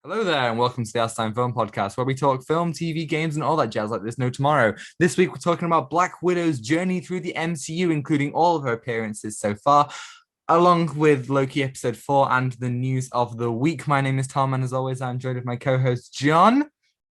Hello there, and welcome to the Last Time Film Podcast, where we talk film, TV, games, and all that jazz like there's no tomorrow. This week, we're talking about Black Widow's journey through the MCU, including all of her appearances so far, along with Loki episode 4 and the news of the week. My name is Tom, and as always, I'm joined with my co-host John.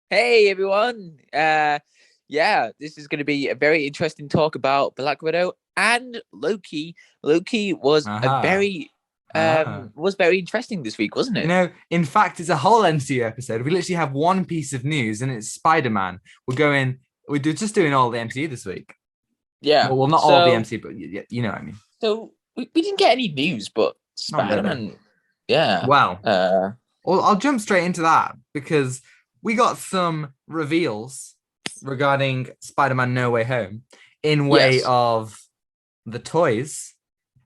Hey everyone. This is going to be a very interesting talk about Black Widow and Loki. Loki was a Aha. very Ah. was very interesting this week, wasn't You it? know, in fact, it's a whole MCU episode. We literally have one piece of news, and it's Spider-Man. We're just doing all the MCU this week. Yeah. Well, not all of the So MCU, but you know what I mean. we didn't get any news, but Not really. Spider-Man, yeah. Well, Uh Well, I'll jump straight into that because we got some reveals regarding Spider-Man No Way Home in way yes. of the toys,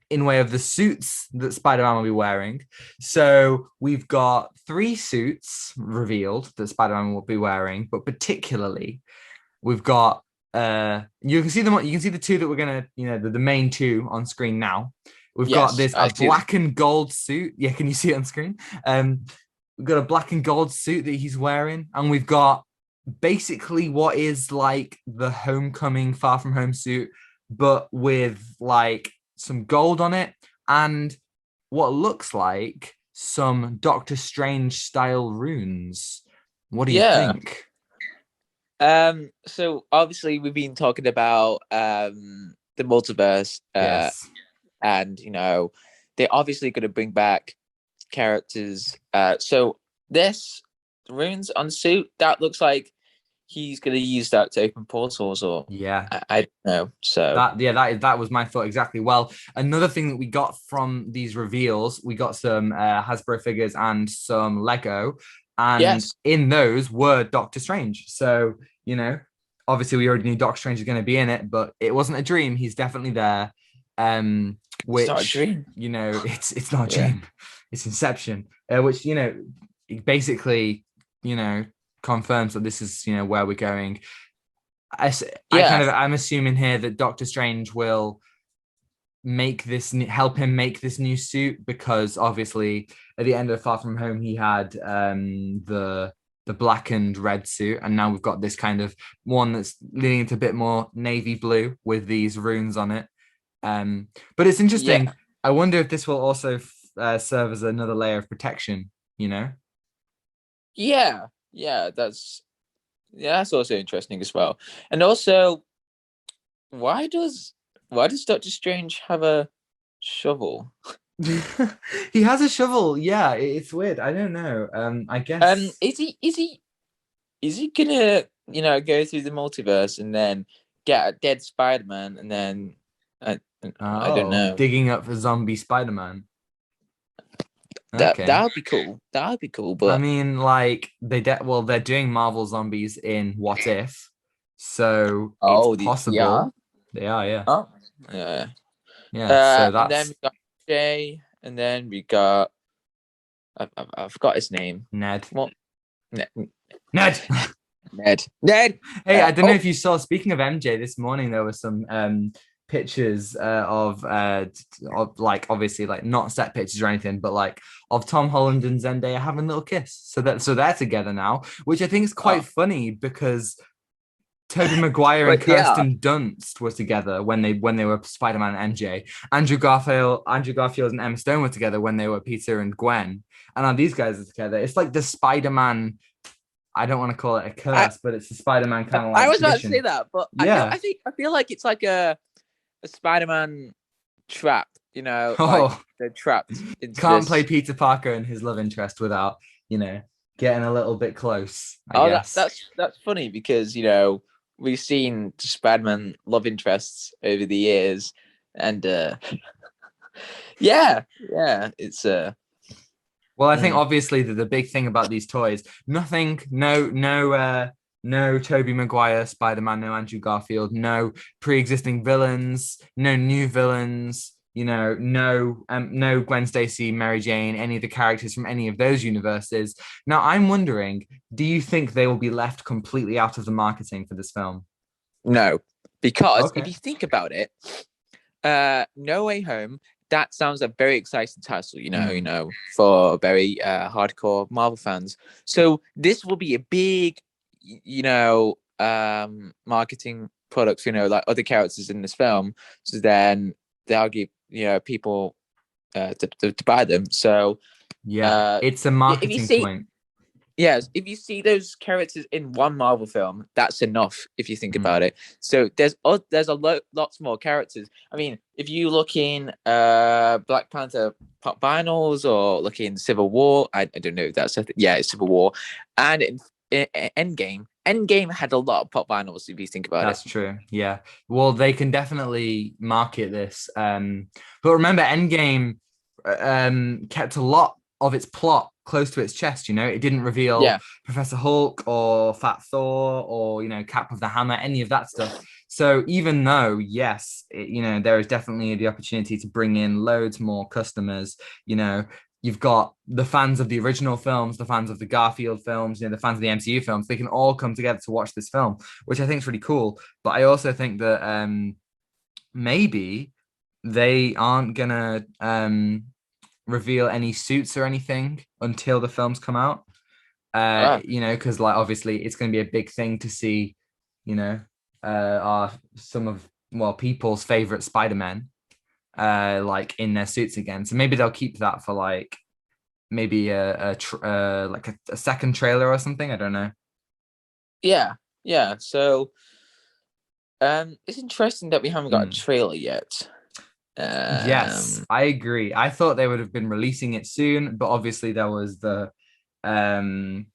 in way of the suits that Spider-Man will be wearing. So we've got 3 suits revealed that Spider-Man will be wearing, but particularly we've got you can see them, you can see the 2 that we're gonna, the main 2 on screen now. We've got Yes, this I a see them. black and gold suit. Yeah, can you see it on screen? We've got a black and gold suit that he's wearing, and we've got basically what is like the Homecoming Far From Home suit, but with like some gold on it and what looks like some Doctor Strange style runes. What do you Yeah. think? So obviously we've been talking about the multiverse, Yes. and they're obviously going to bring back characters. So this runes on suit that looks like he's going to use that to open portals, or Yeah. I don't know. So That was my thought exactly. Well, another thing that we got from these reveals, we got some Hasbro figures and some Lego, and yes, in those were Doctor Strange. So you know, obviously we already knew Doctor Strange was going to be in it, but it wasn't a dream. He's definitely there. it's not a Which dream. it's not a Yeah, dream, it's Inception. Which it basically you know confirms that this is where we're going. yeah, I'm assuming here that Doctor Strange will help him make this new suit because obviously at the end of Far From Home he had the black and red suit, and now we've got this kind of one that's leaning into a bit more navy blue with these runes on it. But it's yeah, interesting. I wonder if this will also serve as another layer of protection. You know? yeah, yeah. That's also interesting as well. And also, why does why does Doctor Strange have a shovel? He has a shovel. Yeah, it's weird. I don't know. I Um, guess. is he is he is he gonna go through the multiverse and then get a dead Spider-Man, and then I I don't Oh, know. digging up for zombie Spider-Man. That Okay. that would be cool. That would be cool. I But mean, like they're doing Marvel zombies in What If, so it's they are. possible. They are, yeah, Oh, yeah. yeah. So And then that's we got Jay, and then we got I forgot his name. Ned. What? Ned. Ned. Ned. Ned. Hey, I don't know Oh, if you saw. Speaking of MJ, this morning there were some pictures of like obviously like not set pictures or anything, but like of Tom Holland and Zendaya having a little kiss. So they're together now, which I think is quite oh, funny because Tobey Maguire and but yeah. Kirsten Dunst were together when they were Spider-Man and MJ. Andrew Garfield and Emma Stone were together when they were Peter and Gwen. And now these guys are together. It's like the Spider-Man. I don't want to call it a I curse, but it's the Spider-Man kind of I like was about to say tradition. that, but Yeah. I feel like it's like a Spider-Man trap. Like Oh, they're trapped into can't play this. Peter Parker and his love interest without getting a little bit close, I Oh, guess. that's funny because we've seen Spider-Man love interests over the years, and yeah, it's Well, I think mm, obviously the big thing about these toys, nothing, no Tobey Maguire, Spider-Man, no Andrew Garfield, no pre-existing villains, no new villains, no Gwen Stacy, Mary Jane, any of the characters from any of those universes. Now, I'm wondering, do you think they will be left completely out of the marketing for this film? no, because if Okay. you think about it, No Way Home, that sounds a very exciting title, Mm. for very hardcore Marvel fans. So this will be a big, marketing product, like other characters in this film. So then they'll give people to buy them. So Yeah, it's a if you marketing see, point. yes, if you see those characters in one Marvel film, that's enough. If you think Mm. about it, so there's lots more characters. I mean, if you look in Black Panther pop vinyls or look in Civil War, I don't know if that's it's Civil War, and in Endgame, Endgame had a lot of pop vinyls. If you think about it, That's true. Yeah. Well, they can definitely market this. But remember, Endgame kept a lot of its plot close to its chest. It didn't reveal yeah, Professor Hulk or Fat Thor or Cap of the Hammer, any of that stuff. So even though, yes, there is definitely the opportunity to bring in loads more customers, you've got the fans of the original films, the fans of the Garfield films, the fans of the MCU films. They can all come together to watch this film, which I think is really cool. But I also think that maybe they aren't gonna reveal any suits or anything until the films come out. ah, Because like obviously it's going to be a big thing to see, our some of people's favorite Spider-Man like in their suits again. So maybe they'll keep that for like maybe a second trailer or something. I don't know. yeah, yeah. So it's interesting that we haven't got a Mm. trailer yet. Yes, Um, I agree. I thought they would have been releasing it soon, but obviously there was um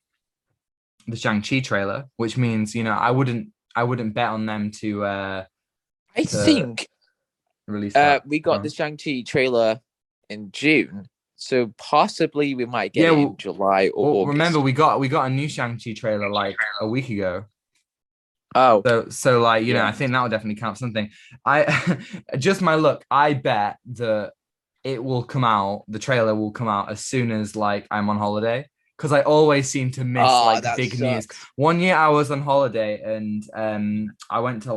the Shang-Chi trailer, which means, I wouldn't bet on them I to think release that. we got the Shang-Chi trailer in June, so possibly we might get Yeah, it in well, July or remember August. we got a new Shang-Chi trailer like a week ago. Oh, So like, yeah. I think that would definitely count something. I just my luck, I bet that it will come out, the trailer will come out as soon as like I'm on holiday. Because I always seem to miss Oh, like that big news. sucks. One year I was on holiday and I went to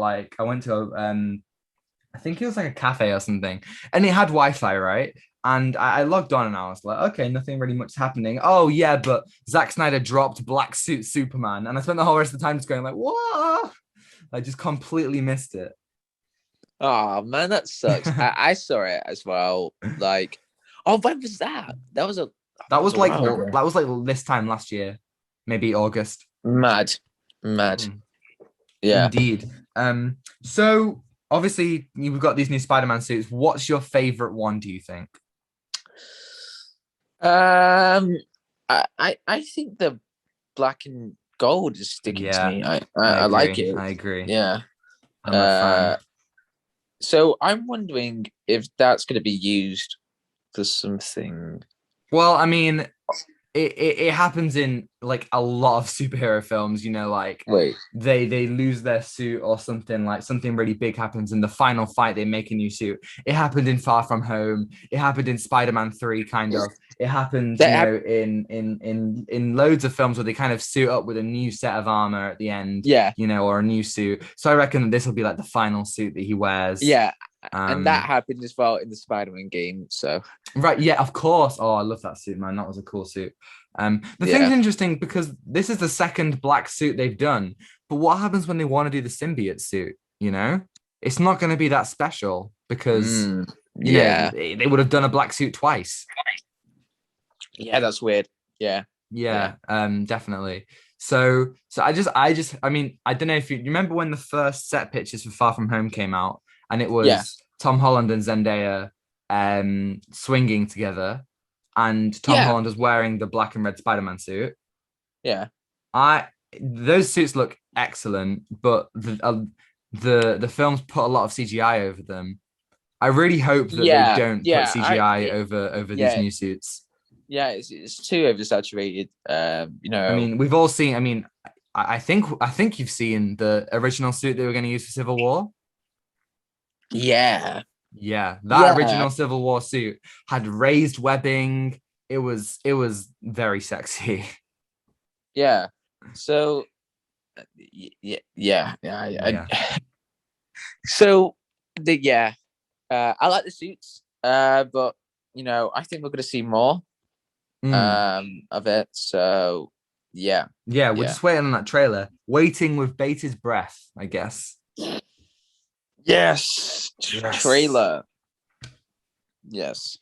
I think it was like a cafe or something, and it had Wi-Fi, right? And I logged on and I was like, okay, nothing really much happening. Oh yeah, but Zack Snyder dropped Black Suit Superman, and I spent the whole rest of the time just going like, what? I just completely missed it. Oh man, that sucks. I saw it as well. Like, oh, when was that? That That was was a like while ago. this time last year, maybe August. Mad, mad. Mm, Yeah. indeed. So obviously you've got these new Spider-Man suits. What's your favorite one, do you think? Um, I think the black and gold is sticking to Yeah, me. I I I like agree. it. I agree. Yeah. I'm a Uh, fan. so I'm wondering if that's going to be used for something. Well, I mean, it happens in like a lot of superhero films, like Wait. they lose their suit or something, like something really big happens in the final fight, they make a new suit. It happened in Far From Home, it happened in Spider-Man 3 kind of. It happened, That hap- in loads of films where they kind of suit up with a new set of armor at the end, yeah, or a new suit. So I reckon that this will be like the final suit that he wears. yeah, and that um happened as well in the Spider-Man game. So Right, yeah, of course. Oh, I love that suit, man. That was a cool suit. The thing's yeah. interesting because this is the second black suit they've done. But what happens when they want to do the symbiote suit? It's not going to be that special because, Yeah. they would have done a black suit twice. Yeah, that's weird. Yeah. Yeah. Yeah, definitely. So I mean, I don't know if you remember when the first set pictures for Far From Home came out, and it Yeah. was Tom Holland and Zendaya swinging together, and Tom Yeah. Holland was wearing the black and red Spider-Man suit. Yeah. I Those suits look excellent, but the films put a lot of CGI over them. I really hope that they Yeah. don't put Yeah. CGI over these Yeah. new suits. Yeah. It's too oversaturated. I mean, we've all seen. I mean, I think you've seen the original suit they were going to use for Civil War. Yeah. Yeah, that Yeah. original Civil War suit had raised webbing. It was very sexy. Yeah. So yeah. Yeah. So I like the suits. But I think we're gonna see more Mm. of it. So yeah, Yeah, we're yeah. just waiting on that trailer, waiting with bated breath, I guess. Yes. Yes. Trailer. Yes.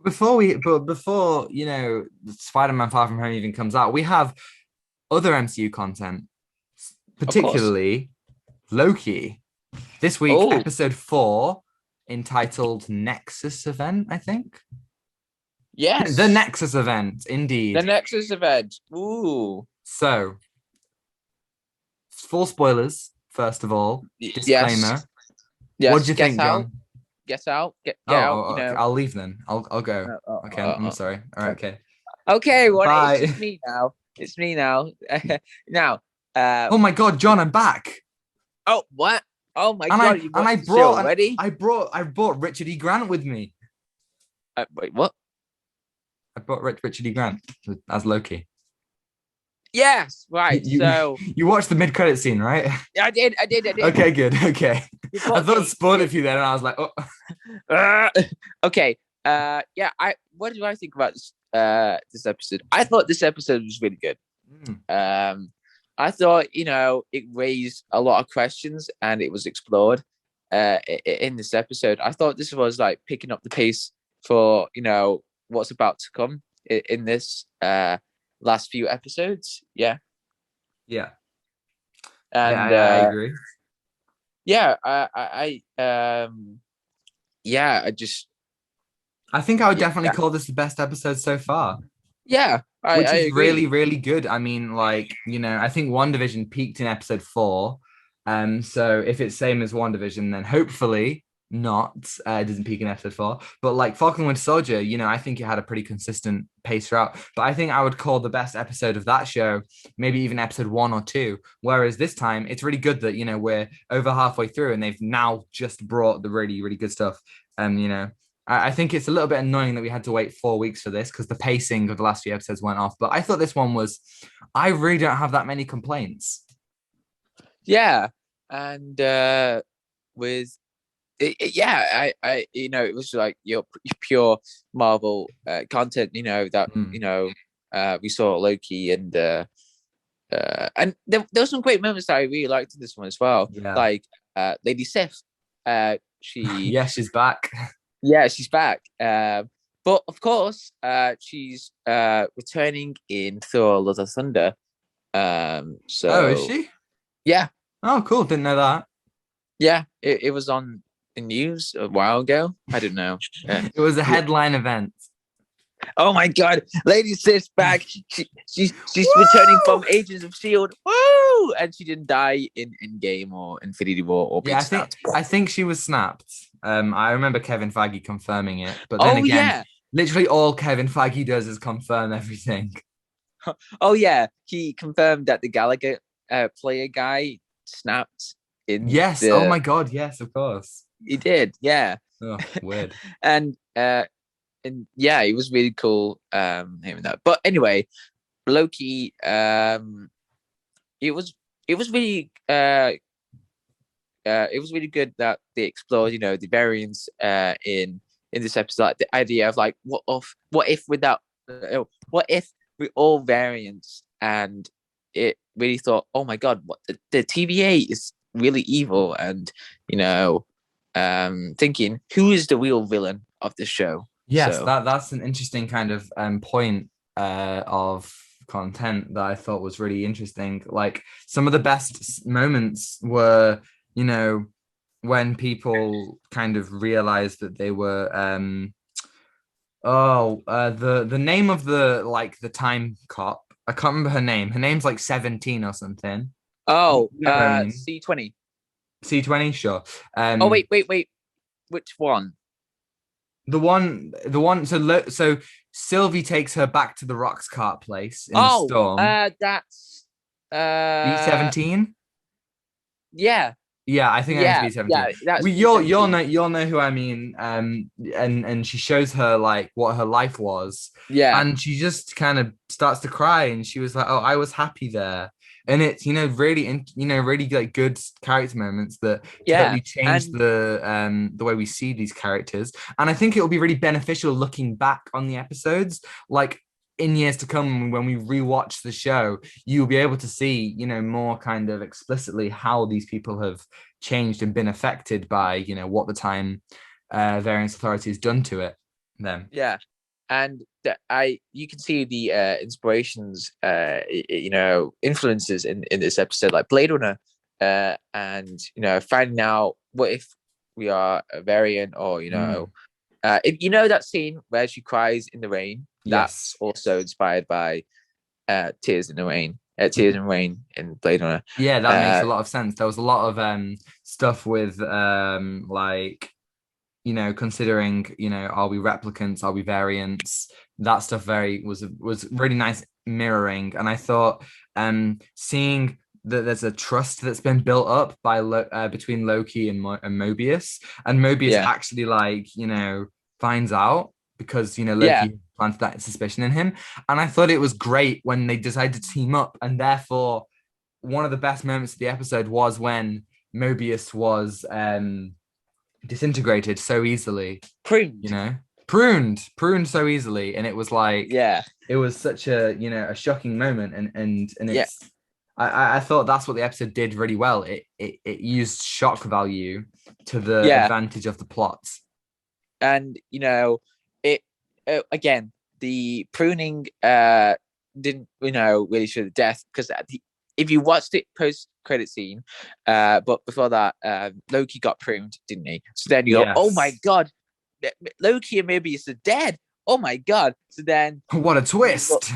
Before Spider-Man Far From Home even comes out, we have other MCU content, Of course. particularly Loki. This week, Oh, episode 4, entitled Nexus Event, I think. The yes. Nexus Event, The indeed. Nexus event. Ooh. So, full spoilers, first of all. Yes. Disclaimer. What do Yes. you think, John? Get out. Get Oh, out. okay, I'll leave then. I'll go. Uh, uh, Okay, I'm uh, sorry. All right, uh. okay. Okay. Well, it's Bye. just me now. It's me now. Now. Oh my God, John, I'm back. Oh, what? Oh my And God! You I watched the show brought already? I brought Richard E. Grant with me. Wait, what? I brought Richard E. Grant as Loki. Yes. Right. So You watched the mid-credit scene, right? I did. I did. I did. Okay, good. Okay. You I brought thought it me. spoiled it for you then, and I was like, oh. Uh, okay. Yeah. What do I think about this episode? I thought this episode was really good. Mm. I thought it raised a lot of questions and it was explored in this episode. I thought this was like picking up the pace for what's about to come in this last few episodes. Yeah, Yeah. and I agree. yeah, yeah, I think I would definitely yeah, call this the best episode so far, yeah, which I is really, agree. really good. I mean, like, I think WandaVision peaked in episode 4. So if it's same as WandaVision, then hopefully not. It doesn't peak in episode 4. But like Falcon Winter Soldier, I think it had a pretty consistent pace throughout. But I think I would call the best episode of that show maybe even episode 1 or 2. Whereas this time, it's really good that we're over halfway through and they've now just brought the really, really good stuff. I think it's a little bit annoying that we had to wait 4 weeks for this because the pacing of the last few episodes went off. But I thought this one was, I really don't have that many complaints. Yeah, and with yeah, it was like your pure Marvel content. That we saw Loki and there were some great moments that I really liked in this one as well. Yeah. Like Lady Sif, she Yeah, she's back. yeah, she's back. But of course, she's returning in Thor: Love and Thunder. Oh, is So she? yeah, Oh, cool. Didn't know that. yeah, it was on the news a while ago. I don't know. It was a headline event. Oh my God, Lady Sif's back. She's Woo! returning from Agents of Shield. Woo! And she didn't die in Endgame or Infinity War or being Yeah, snapped. I think she was snapped. I remember Kevin Feige confirming it, but then Oh again, yeah, literally all Kevin Feige does is confirm everything. oh yeah. He confirmed that the Gallagher player guy snapped in Yes. Oh the. my God. Yes, of course. He did, yeah. Oh, weird. and yeah, it was really cool hearing that. But anyway, Loki, it was really it was really good that they explored the variants in this episode, like the idea of like what if without what if with all variants, and it really thought, oh my God, what the TVA is really evil, and thinking who is the real villain of the show. Yes, So that's an interesting kind of point of content that I thought was really interesting. Like some of the best moments were, when people kind of realized that they were the name of the time cop. I can't remember her name. Her name's like 17 or something. You know what I mean? C20. C20, sure. Oh wait, which one? The one. So Sylvie takes her back to the Rocks cart place in the storm. That's B17. yeah. Yeah, I think it needs to Yeah, be 17. yeah, that's We B seventeen. you'll know who I mean. And she shows her like what her life was, Yeah, and she just kind of starts to cry, and she was like, "Oh, I was happy there." And it's really really like good character moments that yeah, totally change and the way we see these characters. And I think it will be really beneficial looking back on the episodes, like in years to come when we rewatch the show, you'll be able to see, more kind of explicitly how these people have changed and been affected by, what the time variance authority has done to it. Them. yeah, and you can see the inspirations, influences in this episode, like Blade Runner, and finding out what if we are a variant, or Mm. if that scene where she cries in the rain, that's Yes. also inspired by Tears in the Rain, Tears in Rain in Blade Runner. Yeah, that makes a lot of sense. There was a lot of stuff with like considering, are we replicants, are we variants? That stuff very was really nice mirroring. And I thought seeing that there's a trust that's been built up between Loki and Mobius, and Mobius Yeah, actually like, finds out because yeah, Loki planted that suspicion in him. And I thought it was great when they decided to team up, and therefore one of the best moments of the episode was when Mobius was disintegrated so easily, you pruned. know, pruned so easily, and it was like Yeah, it was such a shocking moment, and yeah, it's I thought that's what the episode did really well. It used shock value to the yeah, advantage of the plot. and it again, the pruning didn't really show the death, because if you watched it post credit scene, but before that, Loki got pruned, didn't he? So then you go, oh my Yes. god, Loki and Mobius are dead. Oh my god. So then What a twist.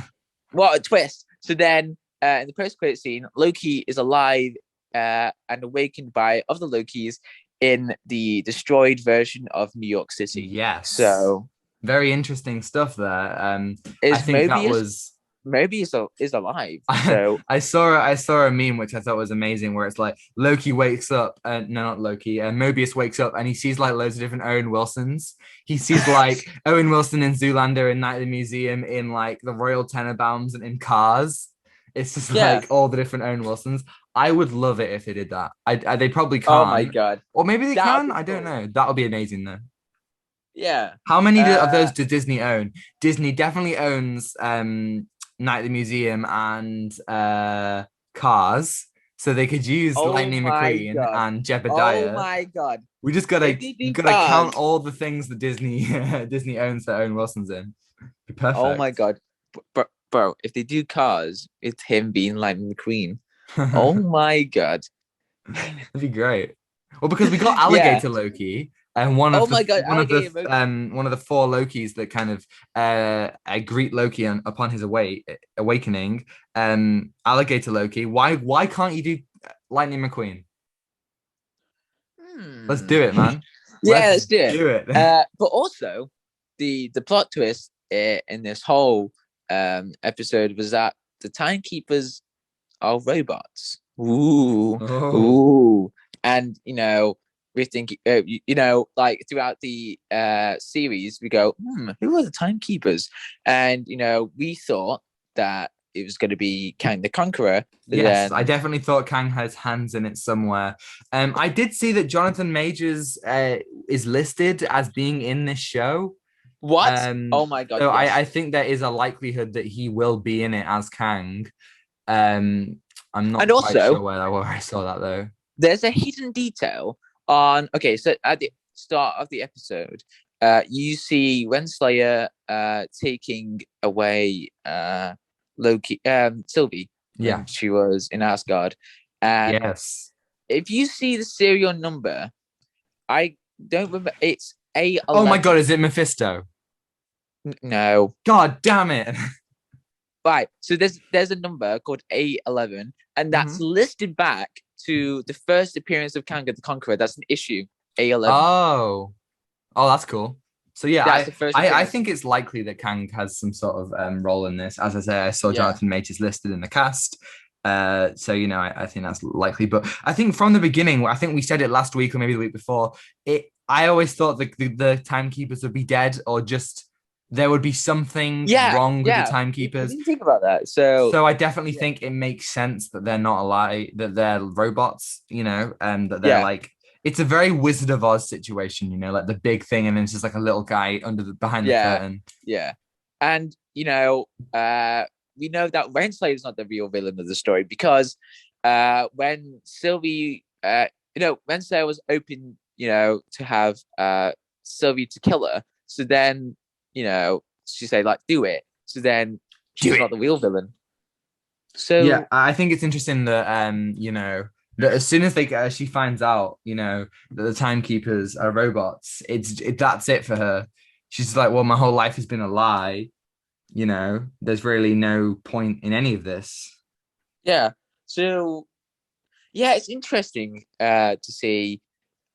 what a twist. So then in the post credit scene, Loki is alive and awakened by other Lokis in the destroyed version of New York City. Yes. So Very interesting stuff there. I is think that Mobius was is alive. I, So I saw a meme which I thought was amazing, where it's like Loki wakes up, no, not Loki, Mobius wakes up and he sees like loads of different Owen Wilsons. He sees like Owen Wilson in Zoolander, in Night at the Museum, in like the Royal Tenenbaums, and in Cars. It's just yeah. like all the different Owen Wilsons. I would love it if they did that. They probably Oh my can't, god. or maybe they That would can. be I don't cool. know. That would be amazing though. Yeah. How many of Uh those does Disney own? Disney definitely owns Night at the Museum and Cars, so they could use oh Lightning my McQueen god. and Oh Jebediah. my god. We just If they do gotta count cars, all the things that Disney Disney owns that Owen Wilson's in. Be oh my perfect. god. Bro, if they do cars, it's him being Lightning McQueen. Oh my god. That'd be great. Well, because we got Yeah. Alligator Loki, and one Oh of my god, alligator Loki. one of the four Lokis that kind of greet Loki upon his awakening. Alligator Loki. Why can't you do Lightning McQueen? Let's Hmm. do it, man. Yeah, Let's let's do it. do it. But also the plot twist in this whole episode was that the timekeepers are robots. Ooh, Oh. ooh, and we think, like throughout the series, we go, who are the timekeepers? And we thought that it was going to be Kang the Conqueror, but Yes, I then definitely thought Kang has hands in it somewhere. I did see that Jonathan Majors is listed as being in this show. what? Um, Oh my god, so I yes. think there is a likelihood that he will be in it as Kang. Um, I'm And not quite sure also, where I saw that though. there's a hidden detail on. Okay, so at the start of the episode, you see Renslayer taking away Loki, Sylvie Yeah. when she was in Asgard, and Yes. if you see the serial number, I don't remember. It's Oh my God, A11. is it Mephisto? No, God damn it. right. So there's a number called A11, and that's Mhm. listed back to the first appearance of Kang the Conqueror. That's an issue A11. Oh. Oh, that's cool. So yeah, That's the first I appearance. think it's likely that Kang has some sort of role in this. As I say, I saw Yeah. Jonathan Majors listed in the cast. So I think that's likely. But I think from the beginning, I think we said it last week or maybe the week before. I always thought the timekeepers would be dead, or just there would be something Yeah, wrong with the yeah. I timekeepers. didn't think about that. So So I definitely yeah, think it makes sense that they're not alive, that they're robots, and that they're yeah, like it's a very Wizard of Oz situation, like the big thing, and then it's just like a little guy behind the yeah, curtain. yeah. And we know that Renslayer is not the real villain of the story because when Sylvie, Renslayer was open, to have Sylvie to kill her. So then, she said like, do it. So then Do she's not it. the real villain. Yeah, So I think it's interesting that that as soon as she finds out, that the timekeepers are robots, that's it for her. She's like, well, my whole life has been a lie. There's really no point in any of this. yeah, so yeah, it's interesting to see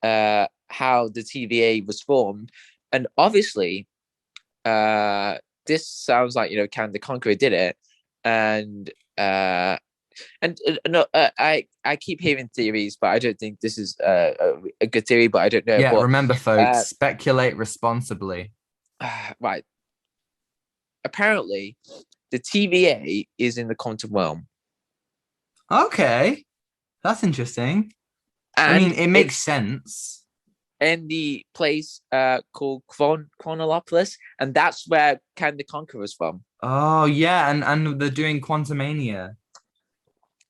how the TVA was formed, and obviously, this sounds like Kang the Conqueror did it, and no, I keep hearing theories, but I don't think this is a good theory. But I don't know. Yeah, But remember, folks, uh, speculate responsibly. right, apparently, the TVA is in the quantum realm, Okay, that's interesting. I mean, and it makes it's sense. in the place called Chronolopolis, and that's where Kang the Conqueror is from. Oh yeah, and they're doing Quantumania.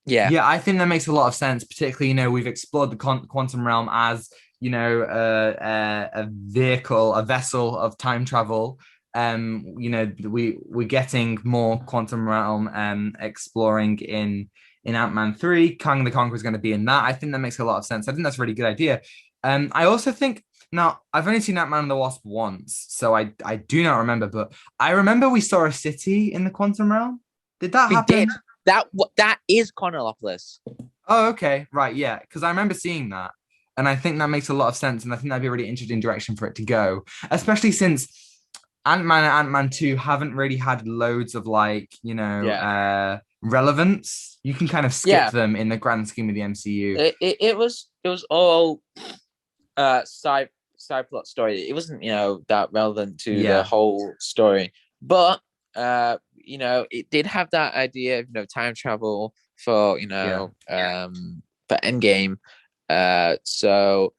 Yeah, Yeah, I think that makes a lot of sense. Particularly, we've explored the quantum realm as a vehicle, a vessel of time travel. We're getting more quantum realm exploring in Ant-Man 3. Kang the Conqueror is going to be in that. I think that makes a lot of sense. I think that's a really good idea. I also think now I've only seen Ant-Man and the Wasp once, so I do not remember, but I remember we saw a city in the quantum realm. Did that we did. happen? That is Chronolopolis. Oh, okay. Right. Yeah. Because I remember seeing that. And I think that makes a lot of sense. And I think that'd be a really interesting direction for it to go, especially since Ant-Man and Ant-Man 2 haven't really had loads of Yeah, relevance. You can kind of skip yeah. them in the grand scheme of the MCU. It was all side plot story. It wasn't that relevant to the Yeah. whole story, but it did have that idea of time travel for Yeah. for Endgame. So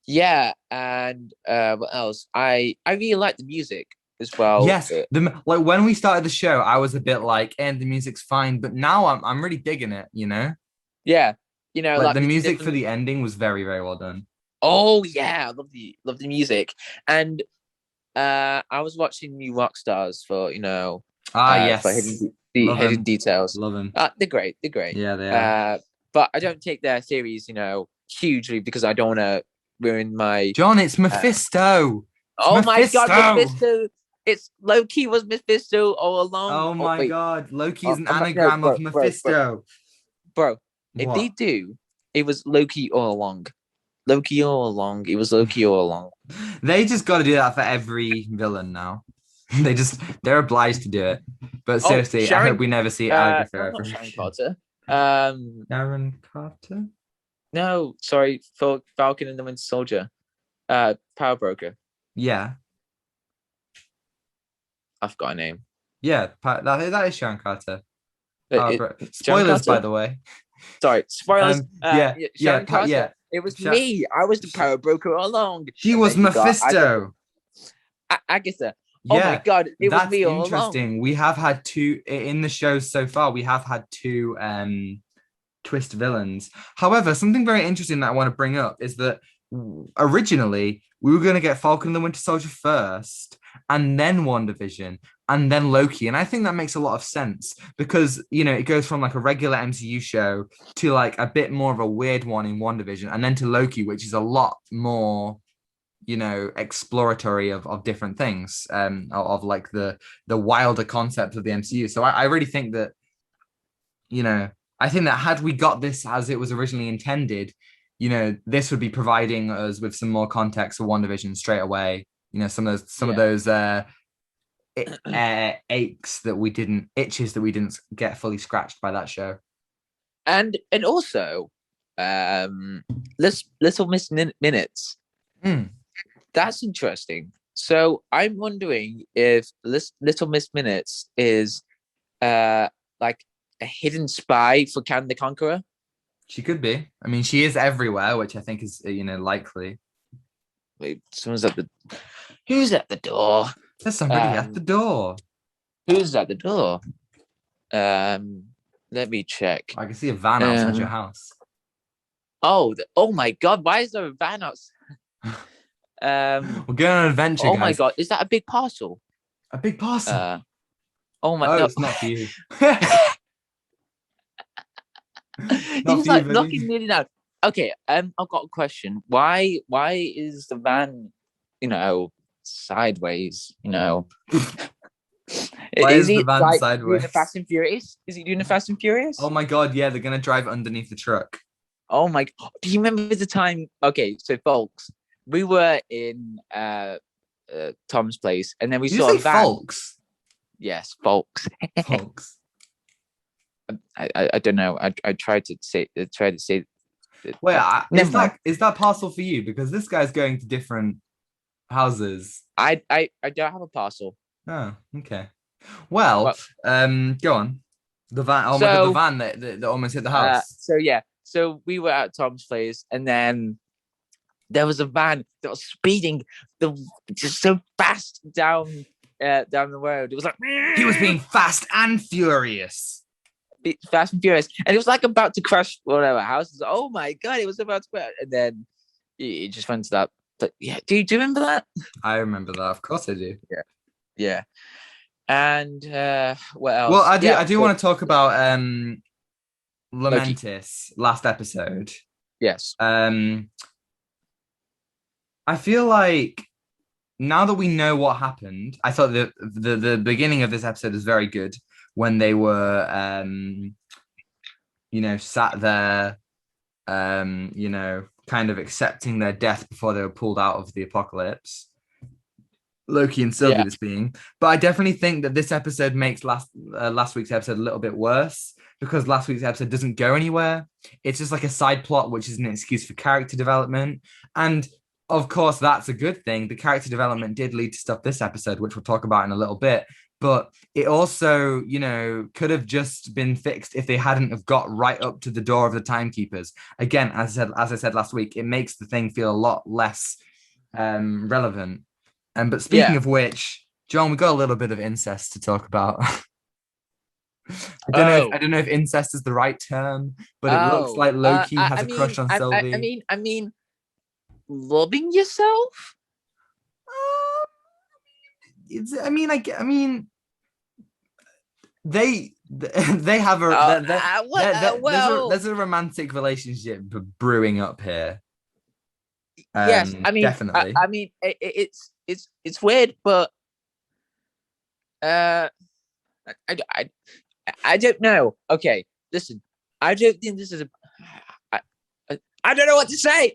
yeah, and what else? I really like the music as well. Yes. Like when we started the show, I was a bit like, and the music's fine, but now I'm really digging it. Yeah, Like like the the music for different. the ending was very, very well done. Oh yeah, I love the music. And I was watching New Rock Stars for Ah, for yes. Love hidden him. details. Love him. They're great. They're great. Yeah, they are. Uh, but I don't take their series hugely because I don't want to ruin my. John, it's Uh, Mephisto. It's oh my God, Mephisto. Mephisto! It's Loki was Mephisto all along. Oh Oh my wait, God. Loki is an no, anagram of Mephisto. bro. If they What? do, it was Loki all along. Loki all along. It was Loki all along. They just got to do that for every villain now. They're obliged to do it. But Oh, seriously, I hope Sharon. we never see No, Agatha not ever Sharon again. Carter. Aaron Carter? No, sorry, for Falcon and the Winter Soldier. Power Broker. Yeah. I've got a name. Yeah. That is Sharon Carter. Sharon Spoilers, by Carter. the way. Sorry, spoilers. Yeah. Yeah. Sharon Carter. Yeah. It was Sha- me. I was the Power Broker all along. she And was then you got Mephisto. Agatha. Oh my Yeah, God, it was that's me all along. interesting. We have had two in the shows so far. We have had two twist villains. However, something very interesting that I want to bring up is that originally we were going to get Falcon and the Winter Soldier first, and then WandaVision, and then Loki. And I think that makes a lot of sense because it goes from like a regular MCU show to like a bit more of a weird one in WandaVision, and then to Loki, which is a lot more exploratory of different things of like the wilder concept of the MCU. So I really think that I think that had we got this as it was originally intended, this would be providing us with some more context for WandaVision straight away. Some of Yeah. those aches that we didn't itches that we didn't get fully scratched by that show. And also, Little Miss Minutes. Mm. That's interesting. So I'm wondering if Little Miss Minutes is like a hidden spy for Kang the Conqueror. She could be. I mean, she is everywhere, which I think is likely. Wait, someone's at the. Who's at the door? There's somebody at the door. Who's at the door? Let me check. I can see a van outside your house. Oh my God! Why is there a van outside? We're going on an adventure, Oh guys. my God! Is that a big parcel? A big parcel. Oh my! Oh, no. it's not for you. He's like knocking nearly down. Okay, I've got a question. Why is the van, sideways? Why is the he van like sideways? doing the Fast and Furious? Is he doing the Fast and Furious? Oh my God! Yeah, they're gonna drive underneath the truck. Oh my! Do you remember the time? Okay, so folks, we were in Tom's place, and then we Did saw you a say van. folks? Yes, folks. Folks. I don't know. I tried to say. Wait, Never is that parcel for you? Because this guy's going to different houses. I don't have a parcel. Oh, okay. Well, go on. The van. Oh my God, the van that almost hit the house. So we were at Tom's place, and then there was a van that was speeding just so fast down the road. It was like he was being fast and furious. Fast and Furious, and it was like about to crash whatever house. Oh my God, it was about to crash, and then it just went to that. But yeah, do you remember that? I remember that. Of course I do. Yeah. And what else? Well, I do want to talk about Lamentis last episode. Yes. I feel like now that we know what happened, I thought the beginning of this episode was very good when they were sat there kind of accepting their death before they were pulled out of the apocalypse. Loki and Sylvie this being, but I definitely think that this episode makes last week's episode a little bit worse because last week's episode doesn't go anywhere. It's just like a side plot, which is an excuse for character development, and of course that's a good thing. The character development did lead to stuff this episode, which we'll talk about in a little bit. But it also, could have just been fixed if they hadn't have got right up to the door of the timekeepers. Again, as I said last week, it makes the thing feel a lot less relevant. But speaking of which, John, we got a little bit of incest to talk about. I don't know if incest is the right term, but it looks like Loki has a crush on Sylvie. I mean, loving yourself. They have there's a romantic relationship brewing up here. Yes, definitely. It's weird, but I don't know. Okay, listen, I don't think this is I don't know what to say.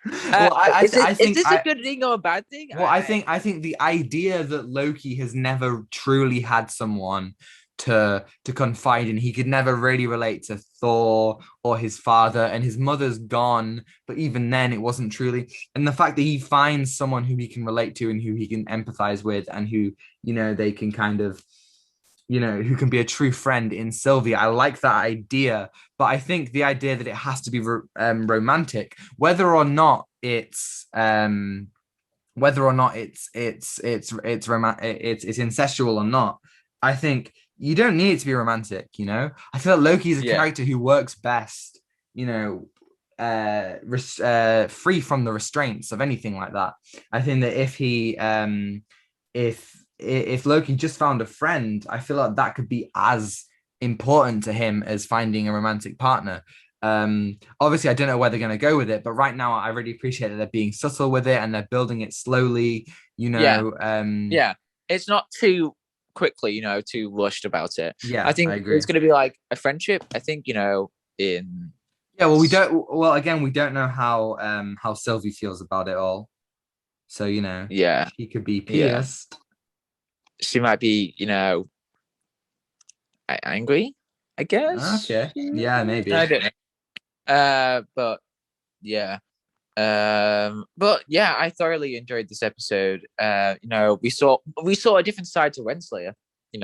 Is this a good thing or a bad thing? Well, I think the idea that Loki has never truly had someone to confide in. He could never really relate to Thor or his father, and his mother's gone, but even then it wasn't truly. And the fact that he finds someone who he can relate to and who he can empathize with and who, they can kind of, who can be a true friend in Sylvie. I like that idea, but I think the idea that it has to be romantic, whether or not it's incestual or not, I think you don't need it to be romantic. I feel like Loki is a character who works best, free from the restraints of anything like that. I think that if he, if Loki just found a friend, I feel like that could be as important to him as finding a romantic partner. Obviously, I don't know where they're going to go with it, but right now I really appreciate that they're being subtle with it and they're building it slowly. It's not too quickly, too rushed about it. Yeah, I think it's going to be like a friendship. I think we don't know how Sylvie feels about it all. So she could be pissed. She might be angry. I guess. Okay. Yeah, maybe. I don't know. But yeah. But yeah, I thoroughly enjoyed this episode. We saw a different side to Renslayer, We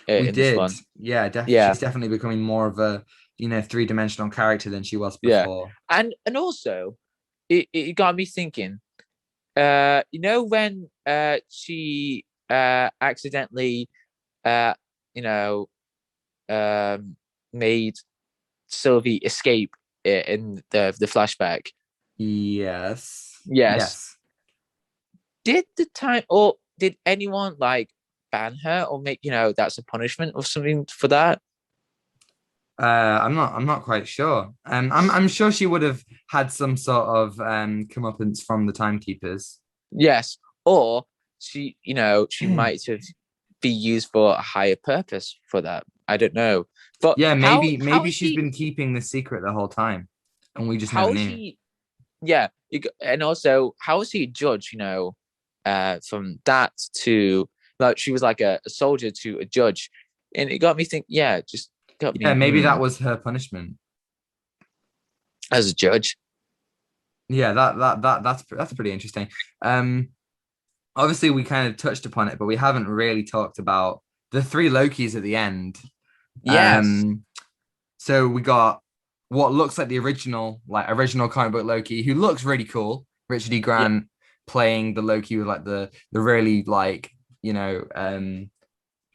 in this did. one. Yeah, Yeah, she's definitely becoming more of a, three-dimensional character than she was yeah. before. And also it got me thinking, when she accidentally uh you know made Sylvie escape in the flashback. Yes. Yes. Yes. Did anyone like ban her or make that's a punishment or something for that? I'm not quite sure. I'm sure she would have had some sort of comeuppance from the timekeepers. Yes. Or she might have be used for a higher purpose for that. I don't know. But Yeah, how how maybe is she's she been keeping the secret the whole time, and we just never how is knew. she yeah, and also how is he a judge, from that to like she was like a soldier to a judge. And it got me think, yeah, just got Yeah, me maybe that was her punishment. as a judge. Yeah, that's pretty interesting. Um, Obviously we kind of touched upon it, but we haven't really talked about the three Lokis at the end. Yes. Um, so we got what looks like the original comic book Loki, who looks really cool. Richard E. Yeah. Grant playing the Loki with like the really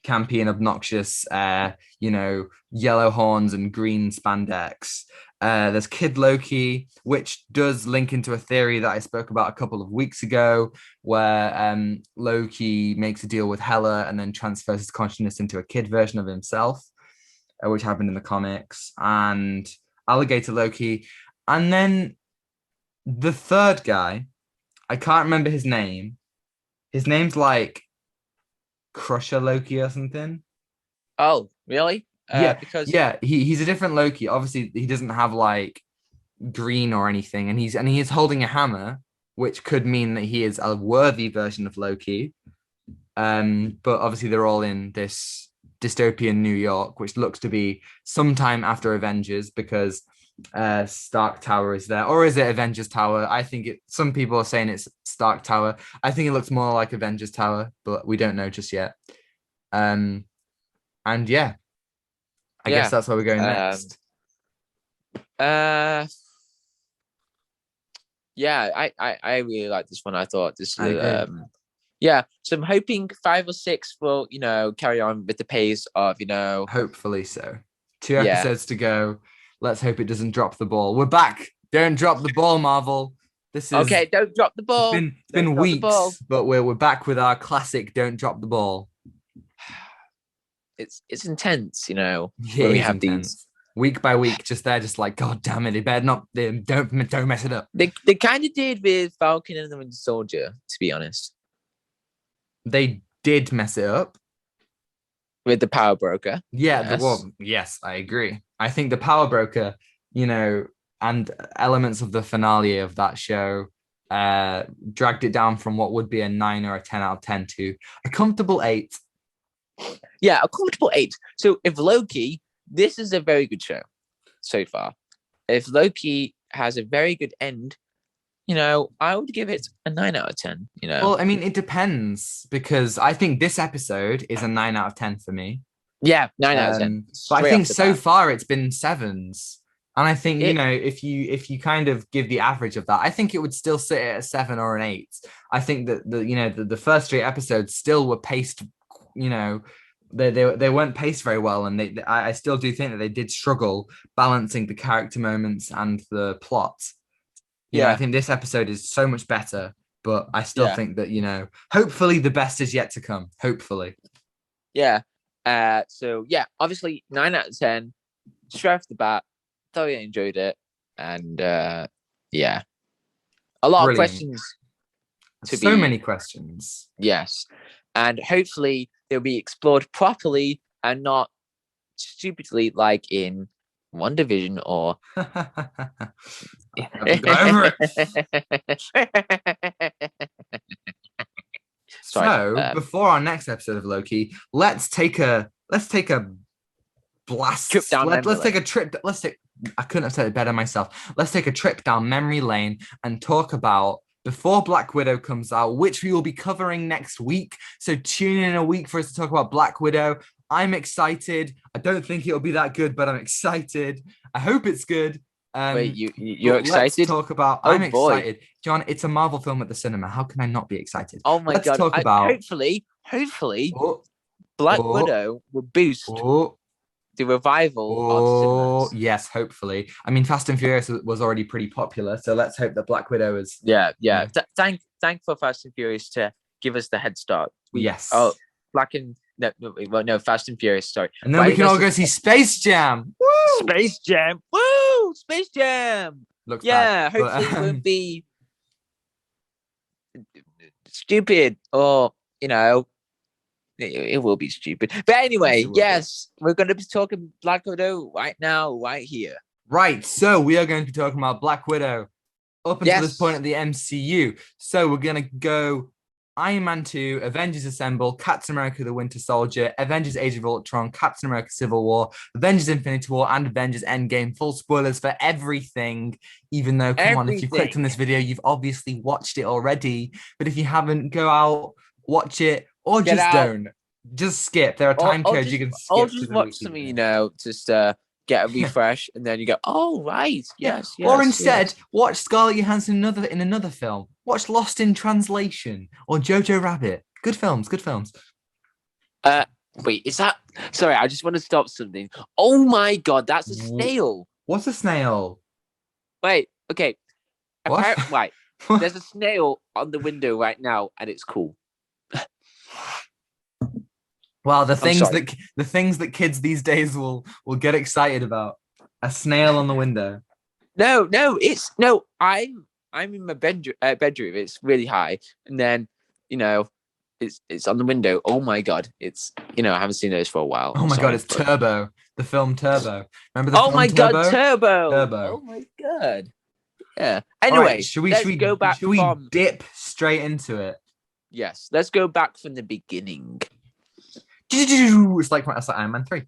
campy and obnoxious, yellow horns and green spandex. There's Kid Loki, which does link into a theory that I spoke about a couple of weeks ago, where Loki makes a deal with Hela and then transfers his consciousness into a kid version of himself, which happened in the comics, and Alligator Loki. And then the third guy, I can't remember his name. His name's like Crusher Loki or something. Oh, really? Yeah, Because yeah, he's a different Loki. Obviously, he doesn't have like green or anything, and he is holding a hammer, which could mean that he is a worthy version of Loki. But obviously they're all in this dystopian New York, which looks to be sometime after Avengers because Stark Tower is there, or is it Avengers Tower? I think it. Some people are saying it's Stark Tower. I think it looks more like Avengers Tower, but we don't know just yet. Um, and yeah, I guess yeah. that's where we're going Um next. uh yeah, I really like this one. I thought this I agree. yeah, so I'm hoping 5 or 6 will, carry on with the pace of, Hopefully so. Two yeah. episodes to go. Let's hope it doesn't drop the ball. We're back. Don't drop the ball, Marvel. This is Okay, don't drop the it's ball. been it's Don't been drop the ball. weeks, but we're back with our classic don't drop the ball. It's intense, It when we is have these. intense. Week by week, just there, just like, God damn it, they better not don't mess it up. They kind of did with Falcon and the Winter Soldier, to be honest, They did mess it up. with the Power Broker. Yeah, Yes. yes, I agree. I think the Power Broker, and elements of the finale of that show dragged it down from what would be a 9 or a 10 out of 10 to a comfortable 8. Yeah, a comfortable 8. So if Loki, this is a very good show so far. If Loki has a very good end, I would give it a 9 out of 10. Well, I mean, it depends because I think this episode is a 9 out of 10 for me. Yeah, 9 out of 10. But I Straight think off the so bat. far it's been 7s. And I think, It if you kind of give the average of that, I think it would still sit at a 7 or an 8. I think that the first 3 episodes still were paced, they weren't paced very well, and I still do think that they did struggle balancing the character moments and the plot. I yeah, think this episode is so much better, but I still yeah, think that, hopefully the best is yet to come. Hopefully. yeah. So yeah, obviously 9 out of 10. Straight off the bat, thoroughly enjoyed it. And yeah. A lot of Brilliant. questions to So be many questions. yes. And hopefully they'll be explored properly and not stupidly like in One Division or Over sorry. So before our next episode of Loki, let's take a Trip blasts. down Let's memory take a lane. trip. Let's take. I couldn't have said it better myself. Let's take a trip down memory lane and talk about before Black Widow comes out, which we will be covering next week. So tune in a week for us to talk about Black Widow. I'm excited. I don't think it'll be that good, but I'm excited. I hope it's good. Wait, you're But let's excited? talk about. Oh I'm boy! excited, John. It's a Marvel film at the cinema. How can I not be excited? Oh my Let's god! talk about. Hopefully, Oh, Black oh, Widow will boost oh, the revival of oh, cinemas. yes. Hopefully, I mean, Fast and Furious was already pretty popular, so let's hope that Black Widow is. Yeah, You yeah. know, Thank for Fast and Furious to give us the head start. yes. Black and no, Fast and Furious. Sorry, And then but we I can guess all go see Space Jam. Woo! Space Jam. Woo! Space Jam. Looks bad, Yeah, but hopefully it won't be stupid or it will be stupid. But yes, anyway, it will be. yes, we're going to be talking Black Widow right now, right here. Right, so we are going to be talking about Black Widow up until this point Yes. at the MCU. So we're going to go Iron Man 2, Avengers Assemble, Captain America the Winter Soldier, Avengers Age of Ultron, Captain America Civil War, Avengers Infinity War, and Avengers Endgame. Full spoilers for everything, even though, come on, if you clicked on Everything. this video, you've obviously watched it already. But if you haven't, go out, watch it, or Get just out. don't. Just skip. There are Or, time or codes you just can or skip to just the watch weekly something, video. just get a refresh, and then you go, oh right, Yeah. yes, Or yes, instead, yes. watch Scarlett Johansson in another film. Watch Lost in Translation or Jojo Rabbit. Good films, good films. Uh, Wait, is that? Sorry, I just want to stop something. Oh my god, that's a snail. What's a snail? Wait, okay. What? Apparently, right. There's a snail on the window right now, and it's cool. Well, I'm sorry. the things that kids these days will get excited about. A snail on the window. No, no, it's no. I'm in my bedroom. It's really high, and then you know, it's on the window. Oh my god, it's I haven't seen those for a while. Oh I'm my god, sorry, it's but Turbo, the film Turbo. Remember the oh film my god, Turbo? Turbo. Turbo. Oh my god. Yeah. All right, Anyway, let's go back should we from dip straight into it? yes. Let's go back from the beginning. It's like Iron Man 3.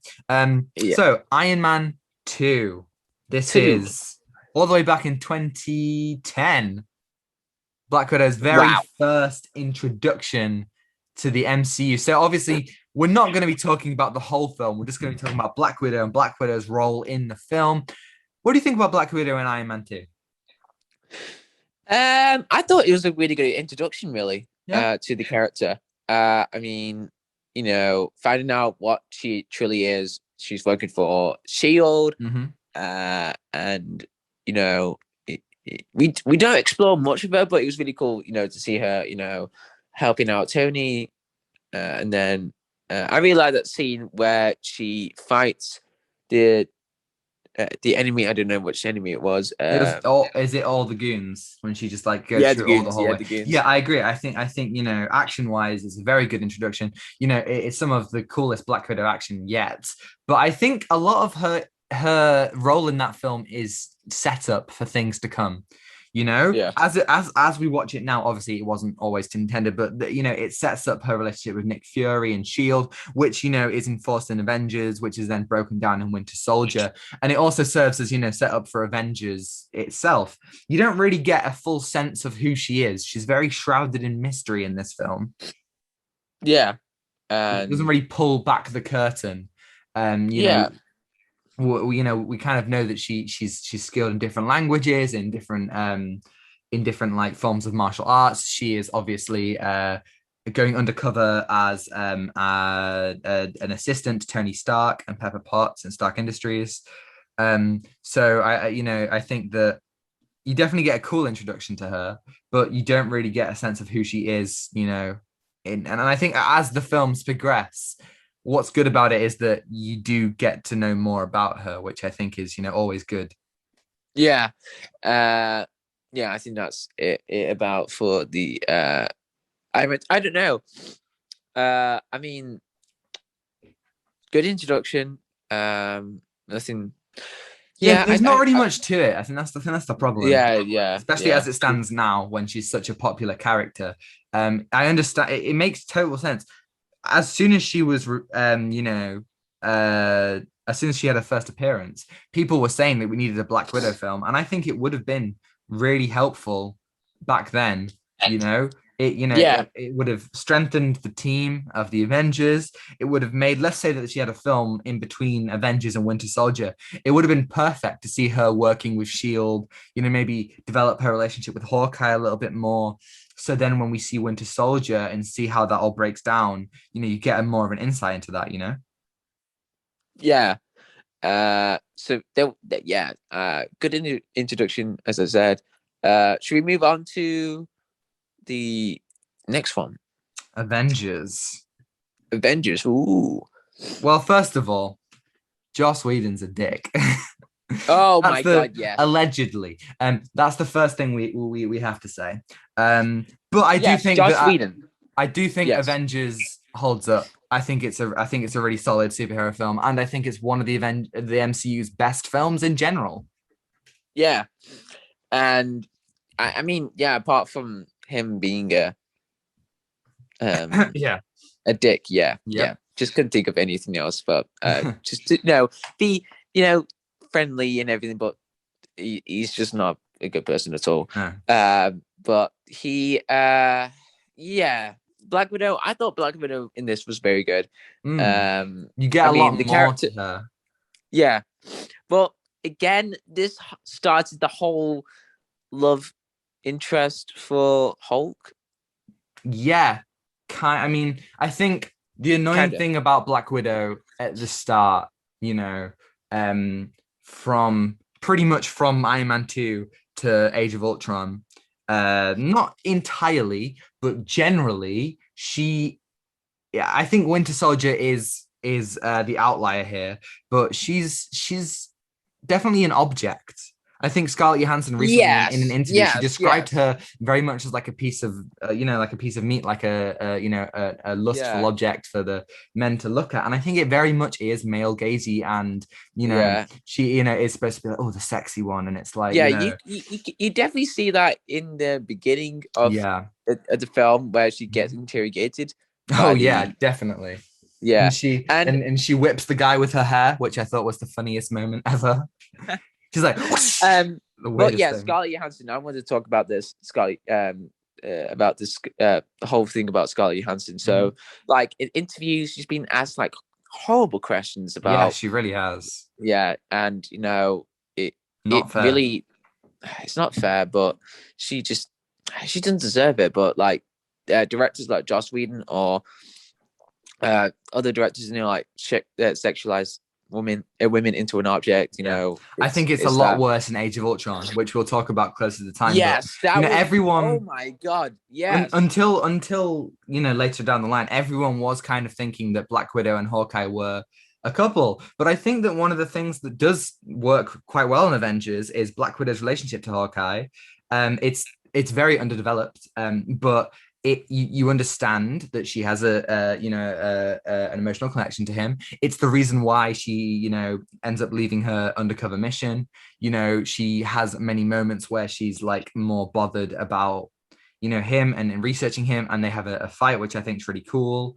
Yeah. So Iron Man 2. This Two. is all the way back in 2010. Black Widow's very Wow. first introduction to the MCU. So obviously, we're not going to be talking about the whole film. We're just going to be talking about Black Widow and Black Widow's role in the film. What do you think about Black Widow and Iron Man 2? I thought it was a really good introduction, really, Yeah. to the character. I mean, finding out what she truly is. She's working for Shield, Mm-hmm. and we don't explore much of her, but it was really cool, to see her, helping out Tony, and then I really like that scene where she fights the enemy. I don't know which enemy it was. It was all. Is it all the goons when she just like goes Yeah, the through all the goons. whole Yeah, way? the goons. Yeah, I agree. I think action wise, it's a very good introduction. It's some of the coolest Black Widow action yet. But I think a lot of her role in that film is set up for things to come. Yeah. As we watch it now, obviously it wasn't always intended, but it sets up her relationship with Nick Fury and Shield, which is enforced in Avengers, which is then broken down in Winter Soldier, and it also serves as set up for Avengers itself. You don't really get a full sense of who she is. She's very shrouded in mystery in this film. Yeah. It doesn't really pull back the curtain. Yeah. We kind of know that she's skilled in different languages, in different like forms of martial arts. She is obviously going undercover as an assistant to Tony Stark and Pepper Potts and Stark Industries. So I think that you definitely get a cool introduction to her, but you don't really get a sense of who she is. And I think as the films progress, what's good about it is that you do get to know more about her, which I think is, always good. Yeah. Yeah, I think that's it about for the I don't know. I mean, good introduction. Nothing. Yeah, there's not really much to it. I think that's the problem. Yeah. Especially as it stands now, when she's such a popular character. I understand it makes total sense. As soon as she was as soon as she had her first appearance, people were saying that we needed a Black Widow film, and I think it would have been really helpful back then. You know, Yeah, it would have strengthened the team of the Avengers. It would have made, let's say that she had a film in between Avengers and Winter Soldier. It would have been perfect to see her working with Shield. You know, maybe develop her relationship with Hawkeye a little bit more. So then when we see Winter Soldier and see how that all breaks down, you get a more of an insight into that, yeah. So yeah, good introduction, as I said. Should we move on to the next one? Avengers. Avengers. Ooh. Well, first of all, Joss Whedon's a dick. Oh That's my the god, yes. allegedly. That's the first thing we have to say. But I do Yes, think Josh that Whedon. I do think Yes. Avengers holds up. I think it's a really solid superhero film, and I think it's one of the MCU's best films in general. Yeah. And I mean, yeah, apart from him being um Yeah. a dick, yeah, yeah. Yep. Just couldn't think of anything else, but just to, be, friendly and everything, but he's just not a good person at all. No. But he yeah, Black Widow, I thought Black Widow in this was very good. Mm. Um You get I a lot mean the more character, to her. yeah. But again, this started the whole love interest for Hulk. Yeah. I mean, I think the annoying Kinda. thing about Black Widow at the start, you know, from pretty much from Iron Man 2 to Age of Ultron, not entirely, but generally, yeah, I think Winter Soldier is the outlier here, but she's definitely an object. I think Scarlett Johansson recently in an Yes, interview, she yes, described yes. her very much as like a piece of, like a piece of meat, like a lustful Yeah, object for the men to look at. And I think it very much is male gazy, and yeah. she, is supposed to be like, oh, the sexy one, and it's like, Yeah, you definitely see that in the beginning yeah, of the film where she gets interrogated oh by yeah, the, definitely. yeah. And she And and she whips the guy with her hair, which I thought was the funniest moment ever. She's like, whoosh, um the but weirdest yeah, thing. Scarlett Johansson, I wanted to talk about this, Scarlett, about this, the whole thing about Scarlett Johansson. Mhm. So like in interviews she's been asked like horrible questions Yeah, about, she really has. yeah, and it it Not fair. really, it's not fair, but she just, she doesn't deserve it. But like directors like Joss Whedon or other directors, like sexualize women into an object. Yeah. I It's think it's a lot that. worse in Age of Ultron, which we'll talk about closer to the time. But Yes, that was. Oh everyone my god. Yes. until later down the line, everyone was kind of thinking that Black Widow and Hawkeye were a couple. But I think that one of the things that does work quite well in Avengers is Black Widow's relationship to Hawkeye. It's very underdeveloped, but you understand that she has an emotional connection to him. It's the reason why she ends up leaving her undercover mission. She has many moments where she's like more bothered about him and researching him, and they have a fight, which I think is really cool.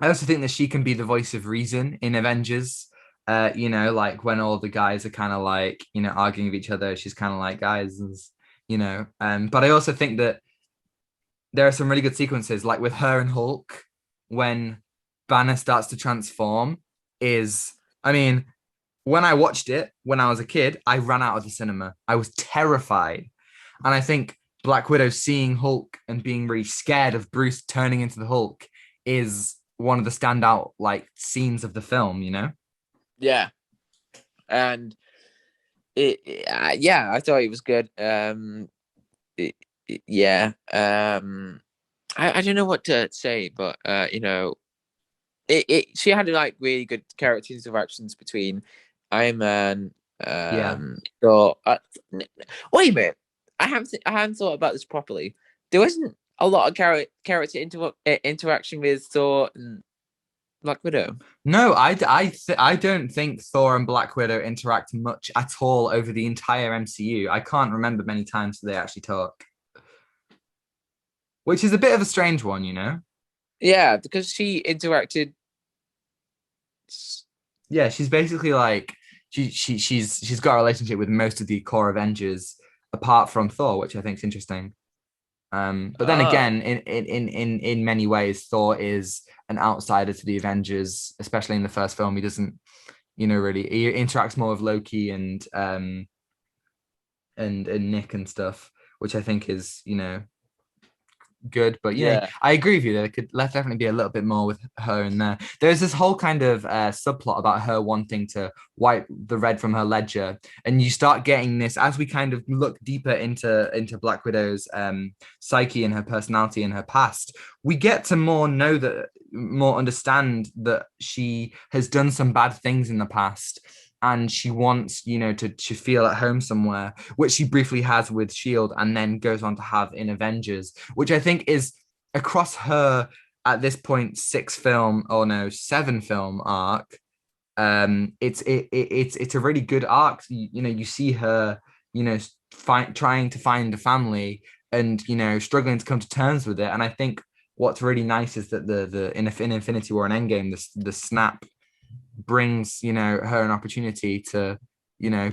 I also think that she can be the voice of reason in Avengers. Like when all the guys are kind of like, arguing with each other, she's kind of like, guys, but I also think that there are some really good sequences, like with her and Hulk, when Banner starts to transform. I mean, when I watched it when I was a kid, I ran out of the cinema. I was terrified. And I think Black Widow seeing Hulk and being really scared of Bruce turning into the Hulk is one of the standout like scenes of the film. Yeah. And yeah, I thought it was good. Yeah. I don't know what to say, but she had like really good character interactions between Iron Man. Yeah. So wait a minute, I haven't thought about this properly. There wasn't a lot of character interaction with Thor and Black Widow. No, I don't think Thor and Black Widow interact much at all over the entire MCU. I can't remember many times they actually talk, which is a bit of a strange one. Yeah, because she interacted Yeah, she's basically like she's got a relationship with most of the core Avengers apart from Thor, which I think is interesting. But then Oh, again, in many ways, Thor is an outsider to the Avengers, especially in the first film. He doesn't, really he interacts more with Loki and Nick and stuff, which I think is, good. But yeah, I agree with you. There could let definitely be a little bit more with her in there. There's this whole kind of subplot about her wanting to wipe the red from her ledger, and you start getting this as we kind of look deeper into Black Widow's psyche and her personality and her past. We get to more understand that she has done some bad things in the past. And she wants, to feel at home somewhere, which she briefly has with Shield, and then goes on to have in Avengers, which I think is across her at this point seven film arc. It's a really good arc. You see her, trying to find a family and struggling to come to terms with it. And I think what's really nice is that in Infinity War and Endgame, the snap brings her an opportunity to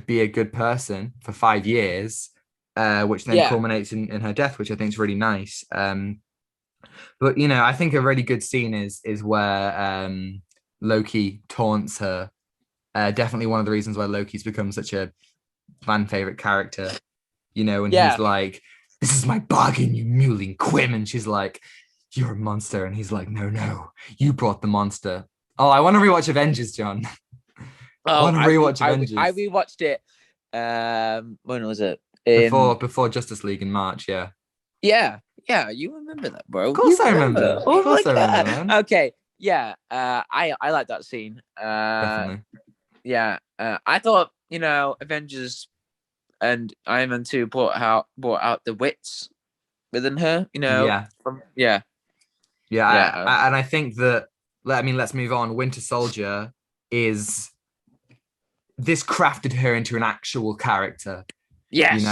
be a good person for 5 years, which then yeah, culminates in her death, which I think is really nice. But I think a really good scene is where Loki taunts her. Definitely one of the reasons why Loki's become such a fan favorite character. And he's yeah. like, "This is my bargain, you mewling Quim," and she's like, "You're a monster," and he's like, "No, no, you brought the monster." Oh, I want to rewatch Avengers, John. I Oh, want to rewatch I Avengers rewatched it. When was it? In before Justice League in March. Yeah, Yeah, yeah. You remember that, of bro? course You I remember. remember? Of Oh my course I remember, god. man. Okay, yeah. I like that scene. Definitely. Yeah. I thought Avengers and Iron Man 2 brought out the wits within her. Yeah, Yeah, yeah. yeah. And I think that. Let's move on. Winter Soldier is this crafted her into an actual character. Yes,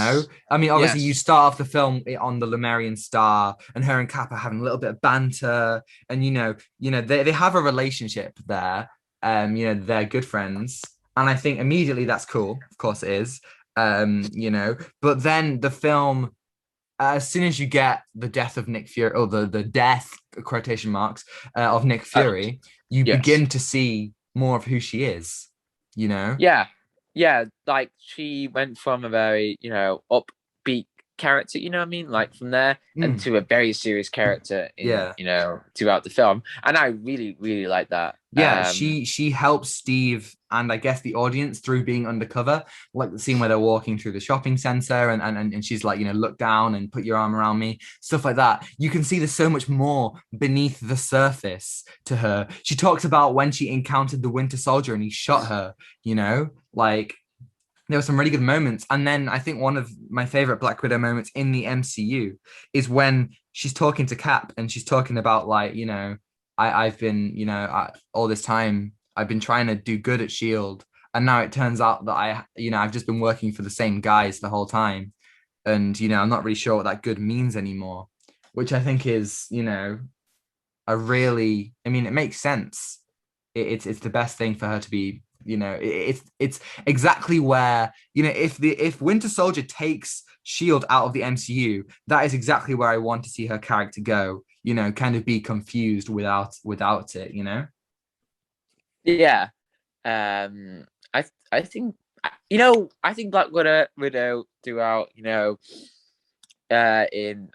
Obviously you yes, start off the film on the Lemurian star and her and Kappa having a little bit of banter, and they have a relationship there. They're good friends, and I think immediately that's cool. Of course it is. But then the film, as soon as you get the death of Nick Fury, or the death quotation marks of Nick uh, Fury, you yes. begin to see more of who she is. You know, Yeah, yeah. Like she went from a very upbeat character, you know what I mean, like from there, and Mm, to a very serious character in yeah. throughout the film, and I really really like that. Yeah, she helps Steve and I guess the audience through being undercover, like the scene where they're walking through the shopping center, and she's like, look down and put your arm around me, stuff like that. You can see there's so much more beneath the surface to her. She talks about when she encountered the Winter Soldier and he shot her, like there were some really good moments. And then I think one of my favorite Black Widow moments in the MCU is when she's talking to Cap and she's talking about like, I've been, all this time I've been trying to do good at Shield. And now it turns out that I've just been working for the same guys the whole time. And, I'm not really sure what that good means anymore, which I think is, it makes sense. It's the best thing for her to be, it's exactly where, if Winter Soldier takes Shield out of the MCU, that is exactly where I want to see her character go, kind of be confused without it. Yeah. I think I think Black Widow throughout in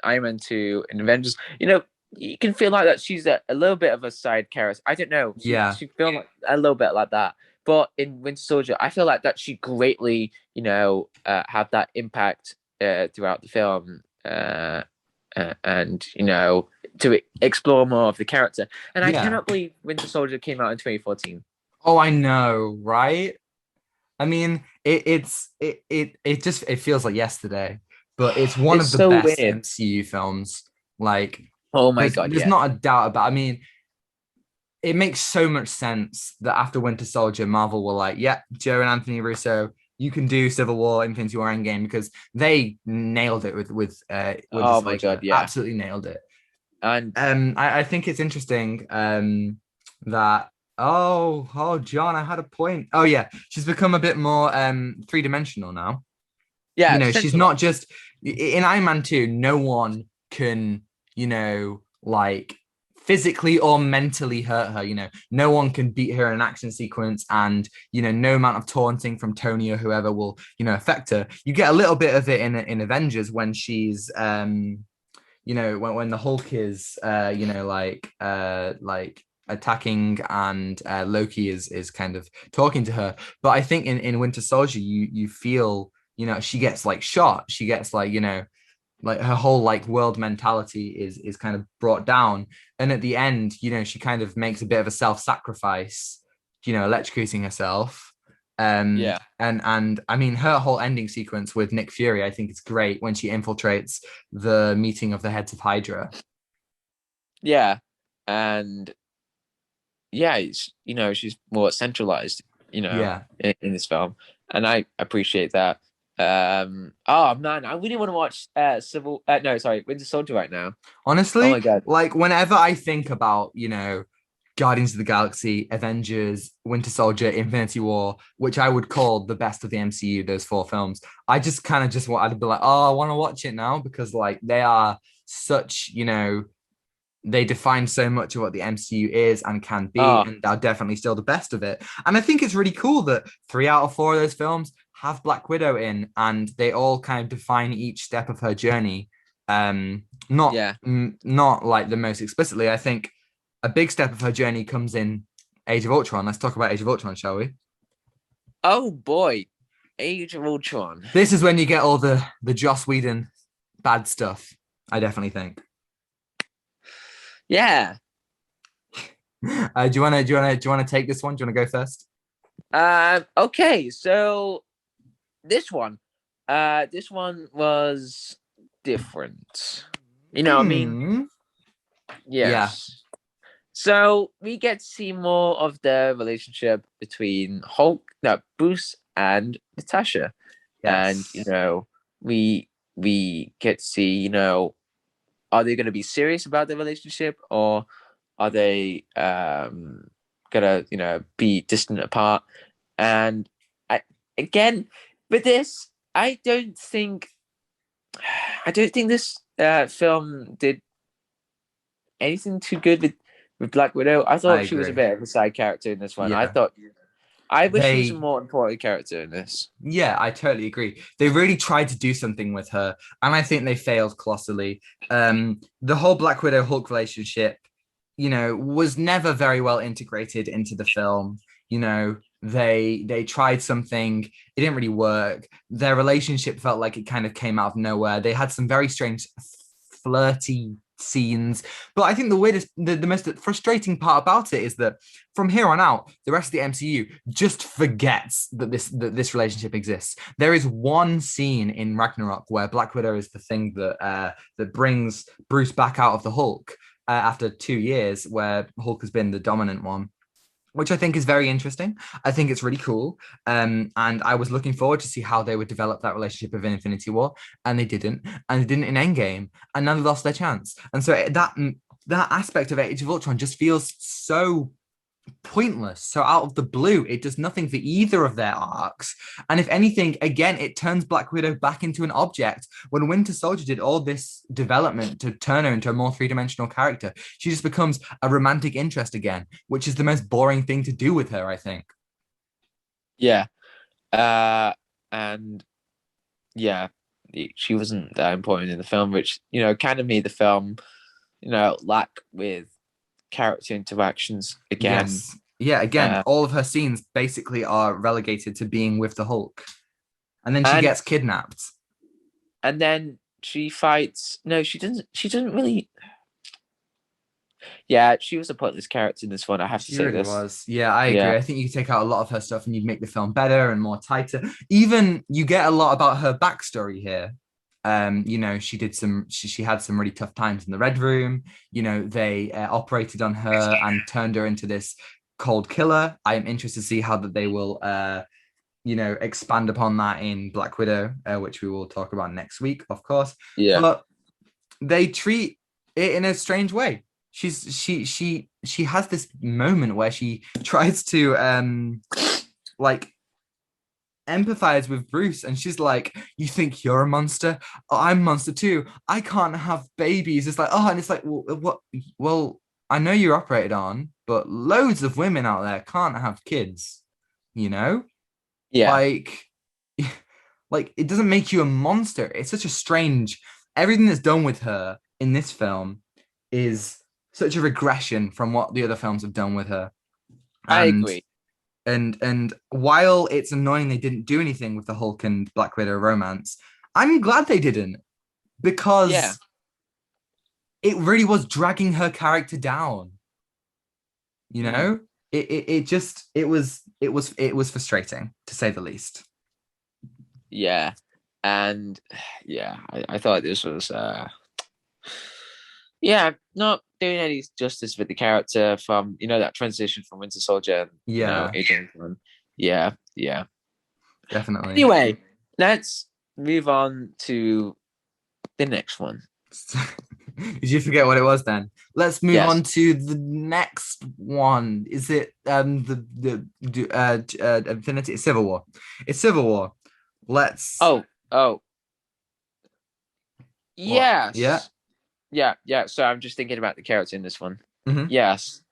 Iron Man 2 and Avengers, you can feel like that she's a little bit of a side character. I don't know. Yeah, She feel like a little bit like that. But in Winter Soldier, I feel like that she greatly, had that impact throughout the film, and to explore more of the character. And I yeah. cannot believe Winter Soldier came out in 2014. Oh, I know, right? I mean, it feels like yesterday, but it's one It's of the so best weird. MCU films. Like, Oh my god, there's yeah. not a doubt about. I mean, it makes so much sense that after Winter Soldier, Marvel were like, "Yeah, Joe and Anthony Russo, you can do Civil War, Infinity War, Endgame," because they nailed it with Winter Oh my god, Soldier, yeah. absolutely nailed it. And I think it's interesting that Oh, John, I had a point. Oh yeah, she's become a bit more three-dimensional now. You Yeah, know, she's not centralized. just in Iron Man 2, no one can, like physically or mentally hurt her. No one can beat her in an action sequence, and no amount of taunting from Tony or whoever will, affect her. You get a little bit of it in Avengers when she's when the Hulk is like attacking, and Loki is kind of talking to her. But I think in Winter Soldier, you feel, she gets like shot. She gets like, like her whole like world mentality is kind of brought down. And at the end, she kind of makes a bit of a self-sacrifice, electrocuting herself. Yeah. And I mean, her whole ending sequence with Nick Fury, I think it's great when she infiltrates the meeting of the heads of Hydra. Yeah. And yeah, she's more centralized, Yeah. in this film. And I appreciate that. Oh man, I really want to watch Winter Soldier right now. Oh Honestly, my god. like whenever I think about, Guardians of the Galaxy, Avengers, Winter Soldier, Infinity War, which I would call the best of the MCU, those four films, I just kind of just want, I'd be like, oh, I want to watch it now because like they are such, they define so much of what the MCU is and can be, Oh, and are definitely still the best of it. And I think it's really cool that 3 out of 4 of those films have Black Widow in, and they all kind of define each step of her journey. Not yeah. not like the most explicitly. I think a big step of her journey comes in Age of Ultron. Let's talk about Age of Ultron, shall we? Oh boy. Age of Ultron. This is when you get all the Joss Whedon bad stuff. I definitely think. Yeah. Do you wanna take this one? Do you wanna go first? Okay, so this one was different. I mean, Hmm. Yeah. yes. So we get to see more of the relationship between Bruce and Natasha, and Yes. we get to see, are they going to be serious about the relationship, or are they gonna be distant apart? And I again with this, I don't think this film did anything too good with Black Widow. I I thought she was a agree. bit of a side character in this one. Yeah. I wish she was a They more important character in this. Yeah, I totally agree. They really tried to do something with her, and I think they failed colossally. The whole Black Widow Hulk relationship, was never very well integrated into the film. They tried something, it didn't really work. Their relationship felt like it kind of came out of nowhere. They had some very strange flirty scenes, but I think the most frustrating part about it is that from here on out, the rest of the MCU just forgets that this relationship exists. There is one scene in Ragnarok where Black Widow is the thing that brings Bruce back out of the Hulk after 2 years, where Hulk has been the dominant one, which I think is very interesting. I think it's really cool. And I was looking forward to see how they would develop that relationship of Infinity War, and they didn't. And they didn't in Endgame, and now they lost their chance. And so that aspect of Age of Ultron just feels so pointless. So out of the blue, it does nothing for either of their arcs. And if anything, again, it turns Black Widow back into an object. When Winter Soldier did all this development to turn her into a more three-dimensional character, she just becomes a romantic interest again, which is the most boring thing to do with her, I think. Yeah. And yeah, she wasn't that important in the film, which kind of made the film lack with character interactions again. Yes. Yeah, again, Uh, all of her scenes basically are relegated to being with the Hulk. And then she and gets kidnapped. and then she fights. No, she doesn't. She doesn't really. Yeah, she was a pointless character in this one. I have to She say really this. was. Yeah, I agree. Yeah, I think you could take out a lot of her stuff and you'd make the film better and more tighter. Even you get a lot about her backstory here. She had some really tough times in the Red Room. They operated on her and turned her into this cold killer. I am interested to see how that they will expand upon that in Black Widow, which we will talk about next week, of course. yeah, But they treat it in a strange way. She she has this moment where she tries to like empathize with Bruce, and she's like, "You think you're a monster? Oh, I'm a monster too. I can't have babies." It's like, oh, and it's like, well, what? Well, I know you're operated on, but loads of women out there can't have kids. You know, Yeah, like, like it doesn't make you a monster. It's such a strange. Everything that's done with her in this film is such a regression from what the other films have done with her, I and agree. and while it's annoying they didn't do anything with the Hulk and Black Widow romance, I'm glad they didn't, Yeah. because it really was dragging her character down. You Mm, know, it just it was frustrating, to say the least. yeah. And yeah, I thought this was yeah, not doing any justice with the character from that transition from Winter Soldier and Yeah, Agent Ultron. Yeah, yeah. definitely. Anyway, let's move on to the next one. Did you forget what it was then? Let's move Yes. on to the next one. Is it the Infinity Civil War? It's Civil War. Let's Oh, oh, what? Yeah. yes. Yeah, yeah. So I'm just thinking about the character in this one. Hmm. Yes.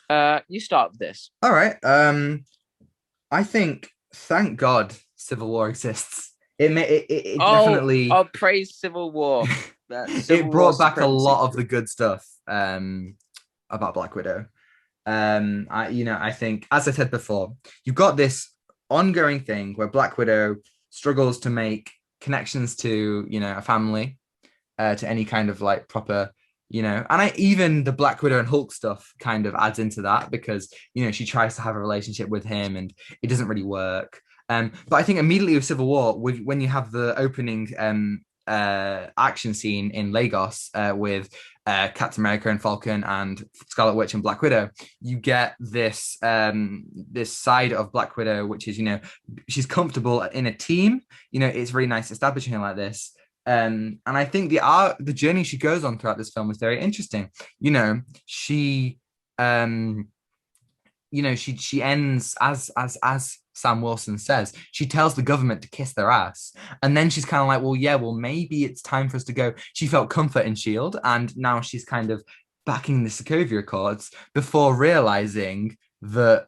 You start with this. All right. I think thank God Civil War exists. It Oh, definitely oh, praise Civil War. That it Civil War brought back a supremacy. lot of the good stuff about Black Widow. I think, as I said before, you've got this ongoing thing where Black Widow struggles to make connections to, a family, to any kind of like proper, and I even the Black Widow and Hulk stuff kind of adds into that, because she tries to have a relationship with him and it doesn't really work. But I think immediately with Civil War, when you have the opening action scene in Lagos with Captain America and Falcon and Scarlet Witch and Black Widow, you get this side of Black Widow, which is she's comfortable in a team. It's really nice establishing her like this. And I think the journey she goes on throughout this film is very interesting. She she ends as Sam Wilson says, she tells the government to kiss their ass. And then she's kind of like, well, yeah, well, maybe it's time for us to go. She felt comfort in Shield, and now she's kind of backing the Sokovia Accords before realizing that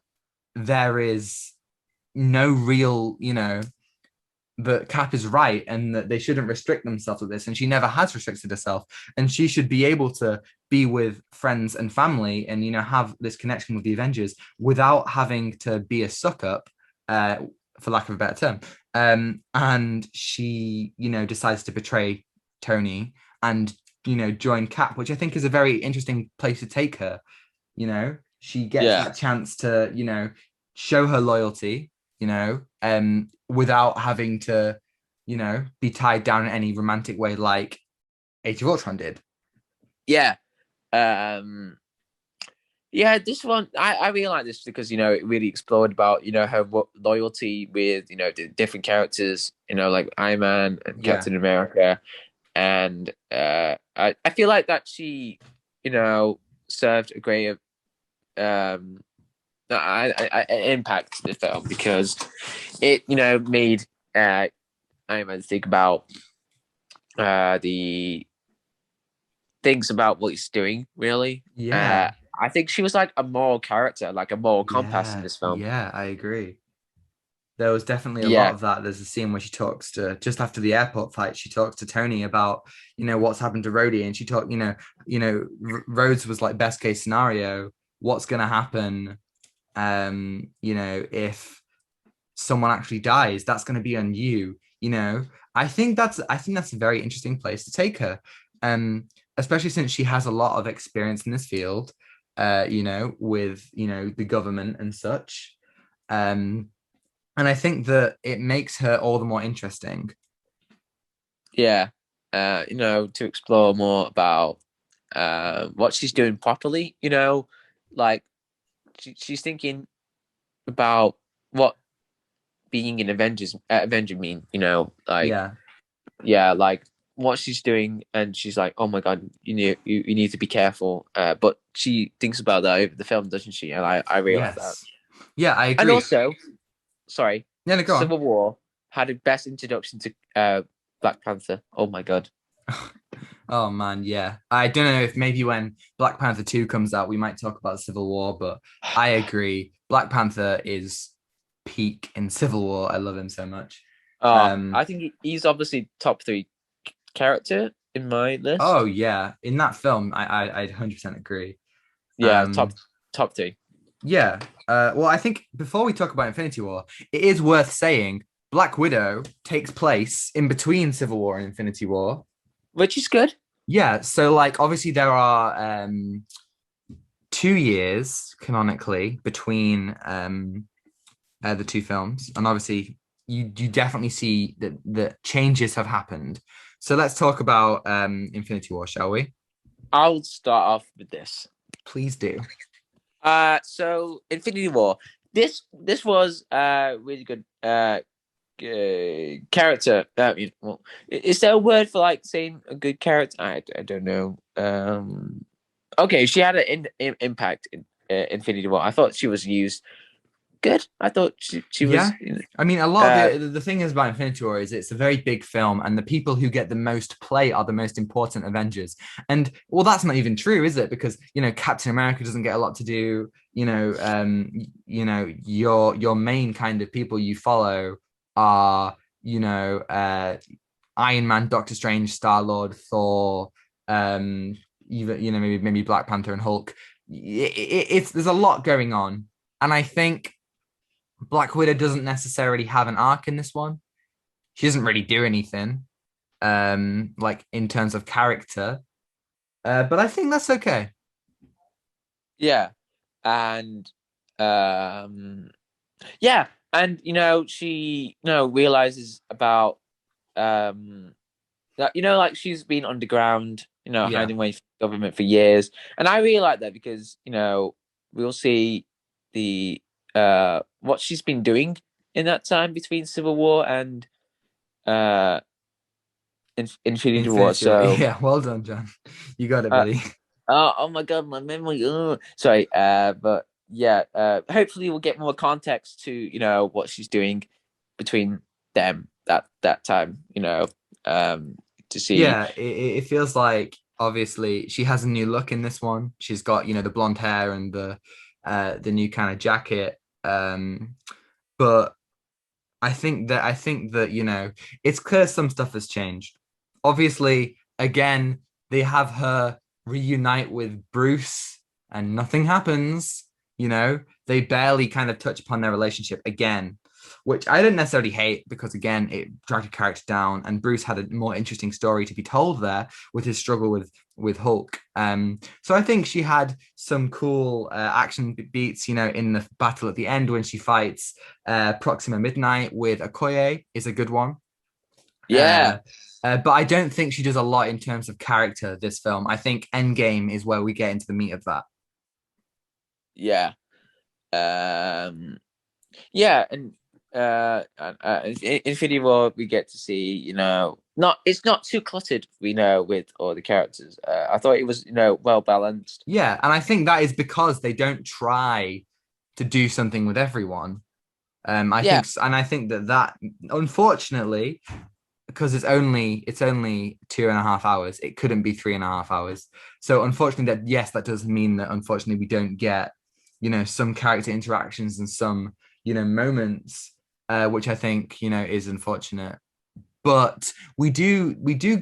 there is no real, that Cap is right and that they shouldn't restrict themselves with this. And she never has restricted herself. And she should be able to be with friends and family and, have this connection with the Avengers without having to be a suck up, for lack of a better term. And she, decides to betray Tony and, join Cap, which I think is a very interesting place to take her. She gets Yeah, that chance to, show her loyalty, without having to, be tied down in any romantic way like Age of Ultron did. yeah. Um, yeah. This one, I really like this because it really explored about her loyalty with the different characters, like Iron Man and Yeah. Captain America, and I feel like that she served a great um impact to the film because it made Iron Man think about the things about what he's doing really. Yeah. I think she was like a moral character, like a moral compass in Yeah. this film. Yeah. I agree. There was definitely a lot Yeah, of that. There's a scene where she talks to, just after the airport fight, she talks to Tony about, what's happened to Rhodey. And she talked, Rhodes was like best case scenario. What's going to happen, if someone actually dies? That's going to be on you. I think that's a very interesting place to take her, um especially since she has a lot of experience in this field, with the government and such, um and I think that it makes her all the more interesting. yeah. To explore more about what she's doing properly. Like she's thinking about what being an Avenger mean. Like Yeah. yeah, like what she's doing, and she's like, "Oh my god, you need to be careful." But she thinks about that over the film, doesn't she? And I really like that. Yes. Yeah, I And agree. also, sorry, Yeah, no, go on. Civil War had the best introduction to Black Panther. Oh my god. Oh man, yeah. I don't know if maybe when Black Panther 2 comes out, we might talk about Civil War, but I agree. Black Panther is peak in Civil War. I love him so much. I think he's obviously top three character in my Oh list. yeah, in that film, I 100% agree. Yeah, Um, top three. yeah. Well, I think before we talk about Infinity War, it is worth saying Black Widow takes place in between Civil War and Infinity War. Which is good. Yeah, so like obviously there are 2 years canonically between the two films, and obviously you definitely see that the changes have happened. So let's talk about Infinity War, shall we? I'll start off with this. Please do. So Infinity War. This was really good character. Well, is there a word for like saying a good character? I don't know. Okay, she had an impact in Infinity War. I thought she was used good. I thought she was. Yeah. I mean, a lot of the thing is about Infinity War is it's a very big film, and the people who get the most play are the most important Avengers. And well, that's not even true, is it? Because Captain America doesn't get a lot to do. Your main kind of people you follow are Iron Man, Doctor Strange, Star Lord, Thor, even maybe Black Panther and Hulk. It's there's a lot going on, and I think Black Widow doesn't necessarily have an arc in this one. She doesn't really do anything, like in terms of character. But I think that's okay. Yeah, and yeah, and she realizes about that like she's been underground, Yeah, hiding away from government for years, and I really like that because we'll see the what she's been doing in that time between Civil War and uh Infinity War. Infinity War. So Yeah, well done, John. You got it, uh, buddy. oh my god, my memory. Sorry, but yeah, hopefully we'll get more context to what she's doing between them that time. To see. Yeah, it feels like obviously she has a new look in this one. She's got the blonde hair and the new kind of jacket. But I think that it's clear some stuff has changed. Obviously, again, they have her reunite with Bruce and nothing happens. They barely kind of touch upon their relationship again, which I didn't necessarily hate because again, it dragged the character down, and Bruce had a more interesting story to be told there with his struggle with Hulk. So I think she had some cool action beats, in the battle at the end when she fights Proxima Midnight with Okoye is a good one. Yeah, Uh, but I don't think she does a lot in terms of character this film. I think Endgame is where we get into the meat of that. yeah, um, yeah, and in Infinity War we get to see not it's not too cluttered with all the characters. I thought it was well balanced. Yeah, and I think that is because they don't try to do something with everyone. Yeah, I think that unfortunately, because it's only 2.5 hours, it couldn't be 3.5 hours. So unfortunately, that does mean that unfortunately we don't get some character interactions and some moments, which I think is unfortunate. But we do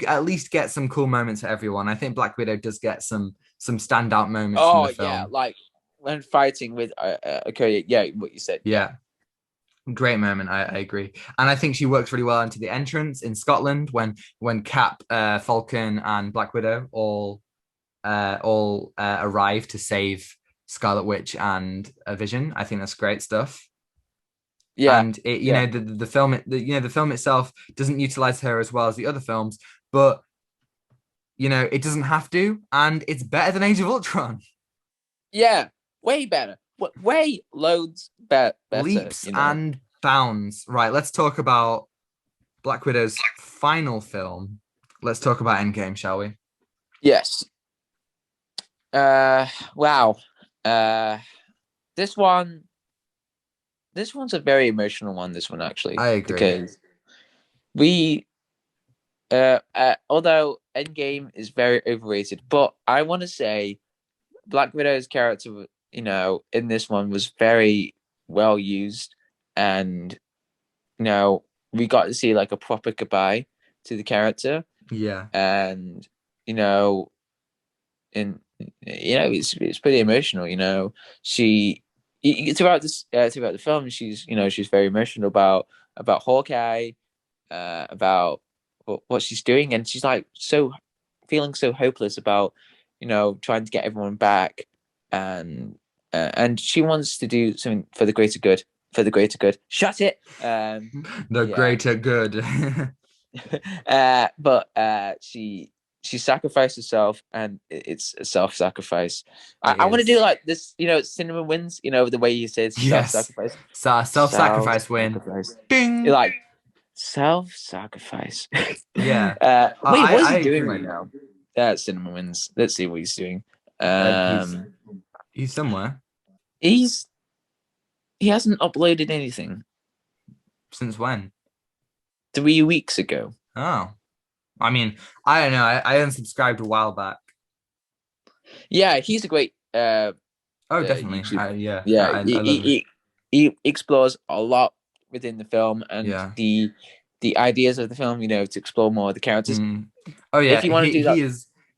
at least get some cool moments for everyone. I think Black Widow does get some standout moments from oh the yeah, film. like when fighting with okay, yeah, what you said, yeah. Yeah, great moment. I agree, and I think she works really well into the entrance in Scotland when Cap, Falcon, and Black Widow all arrive to save Scarlet Witch and Vision. I think that's great stuff. Yeah, And it, yeah, the film, the film itself doesn't utilize her as well as the other films, but it doesn't have to, and it's better than Age of Ultron. yeah, way better, way loads better, Leaps and bounds. Right, let's talk about Black Widow's final film. let's talk about Endgame, shall we? Yes. Wow. Uh, this one. This one's a very emotional one. This one actually, I agree. because we although Endgame is very overrated, but I want to say Black Widow's character, in this one was very well used, and we got to see like a proper goodbye to the character, Yeah. and you know, and it's pretty emotional. She throughout the film, she's very emotional about Hawkeye, about what she's doing, and she's like so feeling so hopeless about trying to get everyone back, and she wants to do something for the greater good. For the greater good. Shut it. The Yeah. greater good. But she sacrificed herself, and it's a self-sacrifice. I, It I want to do is. like this, Cinema Wins, the way he says Yes. self-sacrifice. Self-sacrifice win. Self-sacrifice. You're Ding. like self-sacrifice. Yeah. Wait, what is I he doing right agree. now? Cinema Wins. Let's see what he's doing. He's Um, somewhere. he's he hasn't uploaded anything Since when? 3 weeks ago. Oh. I mean, I don't know. I unsubscribed a while back. Yeah, he's a great Oh, definitely. YouTube. Yeah. Yeah, I he, love he, it. he explores a lot within the film, and Yeah. the ideas of the film, to explore more of the characters. Mm. Oh yeah, If you want to do that,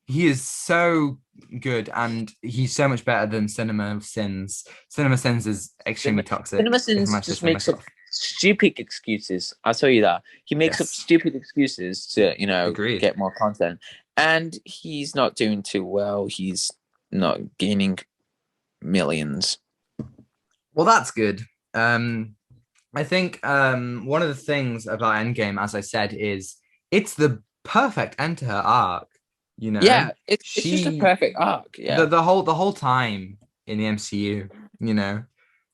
he is so good, and he's so much better than Cinema Sins. Cinema Sins is extremely toxic, if I CinemaSins might say just so makes up myself. stupid excuses. I'll tell you that. He makes up Yes, stupid excuses to, agreed. get more content. And he's not doing too well. He's not gaining millions. Well, that's good. Um, I think one of the things about Endgame, as I said, is it's the perfect end to her arc. You know, Yeah, it's just a she perfect arc. the Yeah. the whole time in the MCU, you know,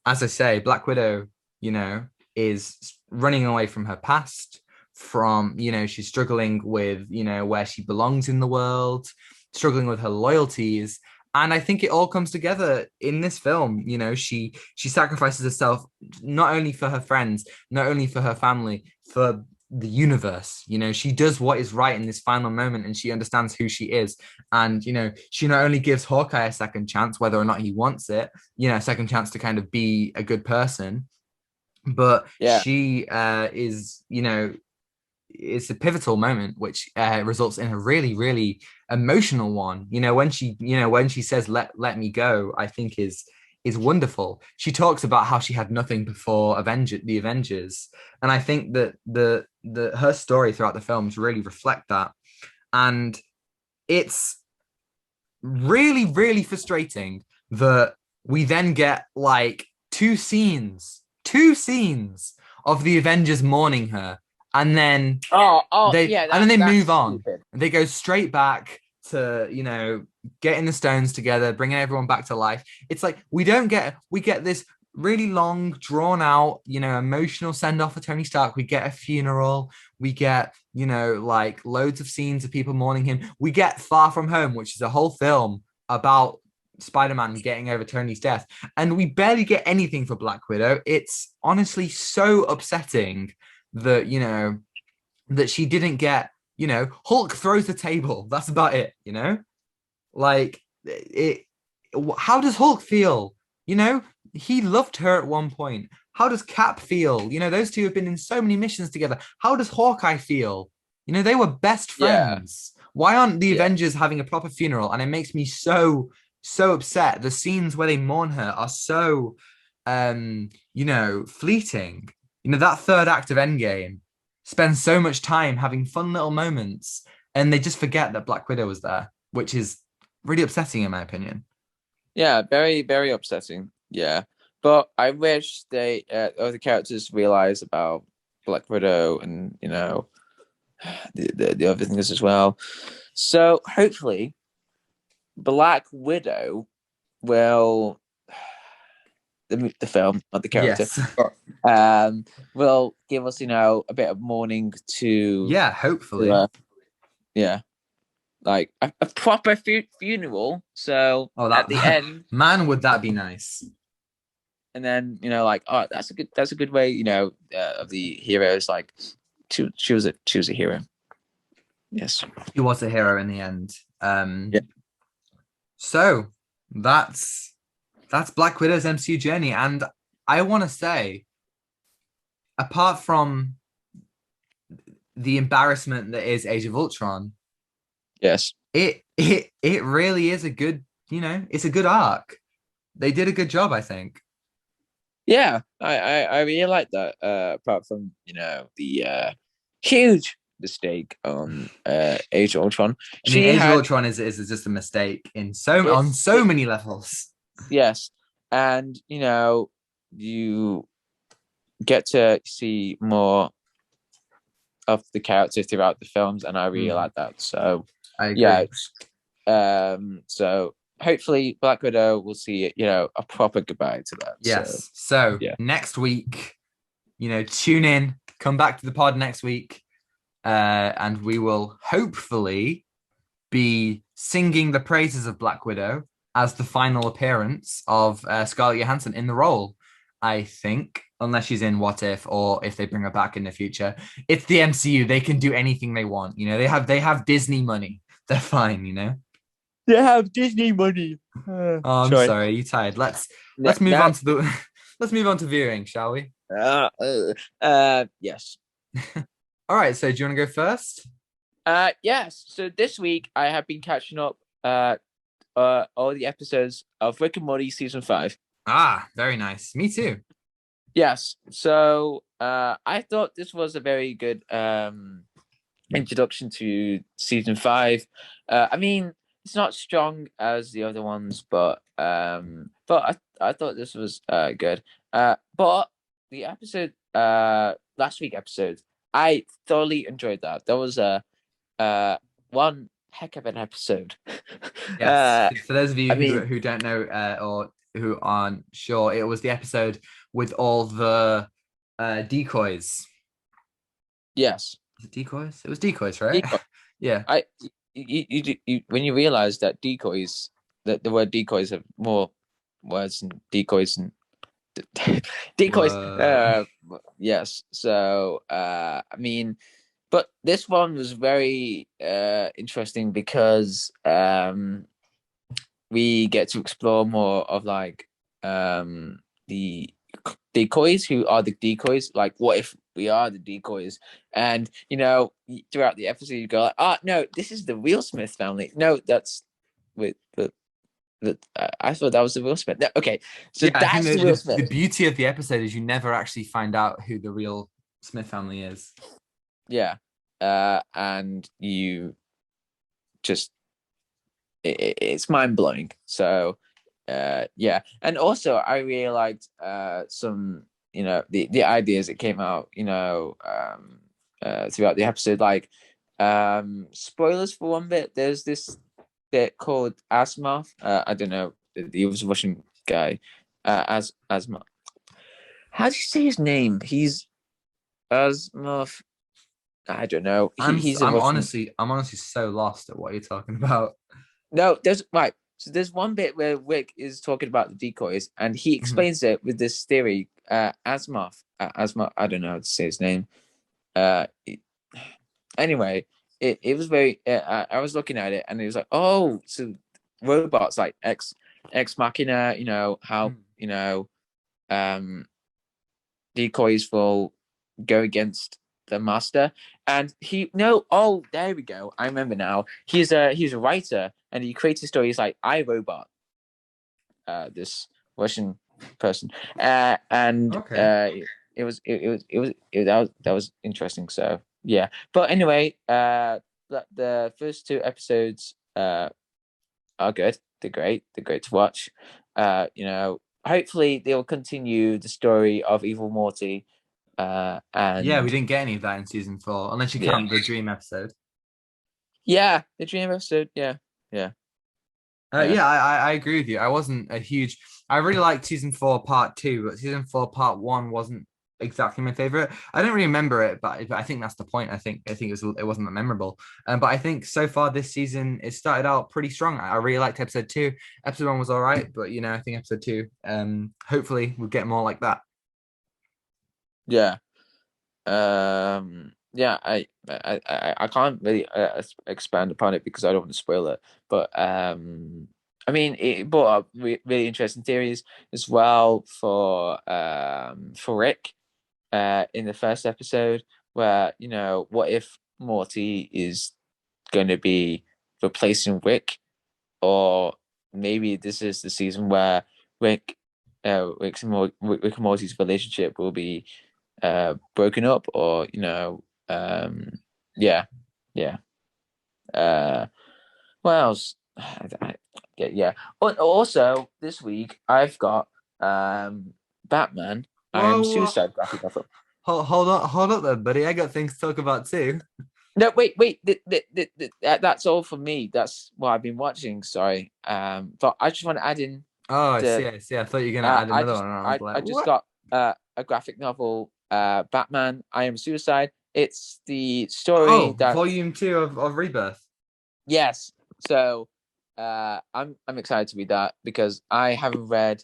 as I say, Black Widow, you know, is running away from her past, from, she's struggling with, where she belongs in the world, struggling with her loyalties. And I think it all comes together in this film. She sacrifices herself not only for her friends, not only for her family, for the universe. She does what is right in this final moment, and she understands who she is. And she not only gives Hawkeye a second chance, whether or not he wants it, a second chance to kind of be a good person, but Yeah. she is, it's a pivotal moment which results in a really, really emotional one. When she says let me go, I think is wonderful. She talks about how she had nothing before the Avengers, and I think that the her story throughout the films really reflect that. And it's really, really frustrating that we then get like two scenes of the Avengers mourning her, and then Yeah, they that's move on, stupid. and they go straight back to getting the stones together, bringing everyone back to life. It's like we get this really long, drawn out, emotional send off for Tony Stark. We get a funeral. We get, like loads of scenes of people mourning him. We get Far From Home, which is a whole film about Spider-Man getting over Tony's death. And we barely get anything for Black Widow. It's honestly so upsetting that, that she didn't get, Hulk throws the table. That's about it, Like it how does Hulk feel? He loved her at one point. How does Cap feel? Those two have been in so many missions together. How does Hawkeye feel? They were best Yeah. friends. Why aren't the Yeah. Avengers having a proper funeral? And it makes me so, so upset. The scenes where they mourn her are so, fleeting. That third act of Endgame spends so much time having fun little moments, and they just forget that Black Widow was there, which is really upsetting in my opinion. Yeah, very, very upsetting. Yeah. But I wish other characters realize about Black Widow and, the other things as well. So hopefully Black Widow will the film, not the character, Yes. will give us, a bit of mourning to Yeah, to, hopefully. uh, Yeah, like a proper funeral. So Oh, at the that end, man, would that be nice? and then like, oh, that's a good way, of the heroes, like choose a hero. Yes. He was a hero in the end. Yeah. So that's Black Widow's MCU journey, and I want to say, apart from the embarrassment that is Age of Ultron, Yes. it really is a good, it's a good arc. They did a good job, I think. Yeah, I really like that. Apart from the huge mistake on Age of Ultron, I mean, she Age of had Ultron is just a mistake in so it. on so many levels. Yes, and you get to see more of the character throughout the films, and I really like that. So I yeah, agree. so hopefully Black Widow will see a proper goodbye to that. So Yes. So yeah, next week, tune in, come back to the pod next week, and we will hopefully be singing the praises of Black Widow as the final appearance of Scarlett Johansson in the role. I think, unless she's in What If, or if they bring her back in the future. It's the MCU; they can do anything they want. They have Disney money. They're fine. they have Disney money. Oh, I'm Sorry. sorry. Are you tired? Let's move No. on to the let's move on to viewing, shall we? Yes. All right. So do you want to go first? Yes. So this week I have been catching up all the episodes of Rick and Morty season 5. Ah, very nice. Me too. Yes. So I thought this was a very good introduction to season 5. I mean, it's not strong as the other ones, but I thought this was good. But the episode last week episode, I thoroughly enjoyed that. That was one heck of an episode. Yes. For those of you I who mean, who don't know or who aren't sure, it was the episode with all the decoys. yes. Is it decoys? It was decoys, right? Decoy. Yeah. I you when you realize that decoys, that the word decoys have more words than decoys and decoys. Whoa. Yes. So I mean, but this one was very interesting because we get to explore more of like the decoys. Who are the decoys? Like, what if we are the decoys? And throughout the episode, you go like, "Ah, no, this is the real Smith family. No, that's with the I thought that was the Will Smith. No, okay, so Yeah, I think that's the the, Will the the Smith. beauty of the episode is you never actually find out who the real Smith family is. Yeah, and you just it's mind blowing. So yeah, and also I really liked some the ideas that came out throughout the episode, like spoilers for one bit. There's this bit called Asimov. I don't know, he was a Russian guy. As Asimov, how do you say his name? He's Asimov. I don't know. I'm He's a I'm Russian. honestly I'm honestly so lost at what you're talking about. No, there's right. So there's one bit where Rick is talking about the decoys, and he Mhm. explains it with this theory. Asimov, Asimov. I don't know how to say his name. Uh, anyway, it was very. I was looking at it, and it was like, oh, so robots like ex machina. How Mm. um decoys will go against the master. And he no, oh, there we go. I remember now. He's a writer, and he created stories like I, Robot, this Russian person. And Okay. that was interesting. So yeah. But anyway, the first two episodes are good. They're great. They're great to watch. Hopefully they'll continue the story of Evil Morty. Yeah, we And didn't get any of that in season 4, unless you yeah, count the dream episode. yeah, the dream episode. Yeah, yeah, yeah. Yeah, I agree with you. I wasn't a huge. I really liked season 4 part 2, but season 4 part 1 wasn't. exactly my favorite. I don't really remember it, but I think that's the point. I think it wasn't that memorable. But I think so far this season it started out pretty strong. I really liked episode two. Episode one was all right, but I think episode two, hopefully we'll get more like that. Yeah. Yeah, I can't really expand upon it because I don't want to spoil it. But I mean, it brought up really interesting theories as well for Rick in the first episode, where what if Morty is going to be replacing Rick, or maybe this is the season where Rick, Rick and Morty's relationship will be broken up, or yeah, yeah. Uh, what else? Yeah. Also, this week I've got Batman. I am Whoa, Suicide graphic novel. hold up there, buddy. I got things to talk about too. No, wait. That's all for me. That's what I've been watching. Sorry. But I just want to add in Oh, I see, the. I see. I thought you were gonna add I another just one. And I was I like, just what? got a graphic novel. Batman. I am Suicide. It's the story Oh, that. volume two of Rebirth. Yes. So, I'm excited to read that because I haven't read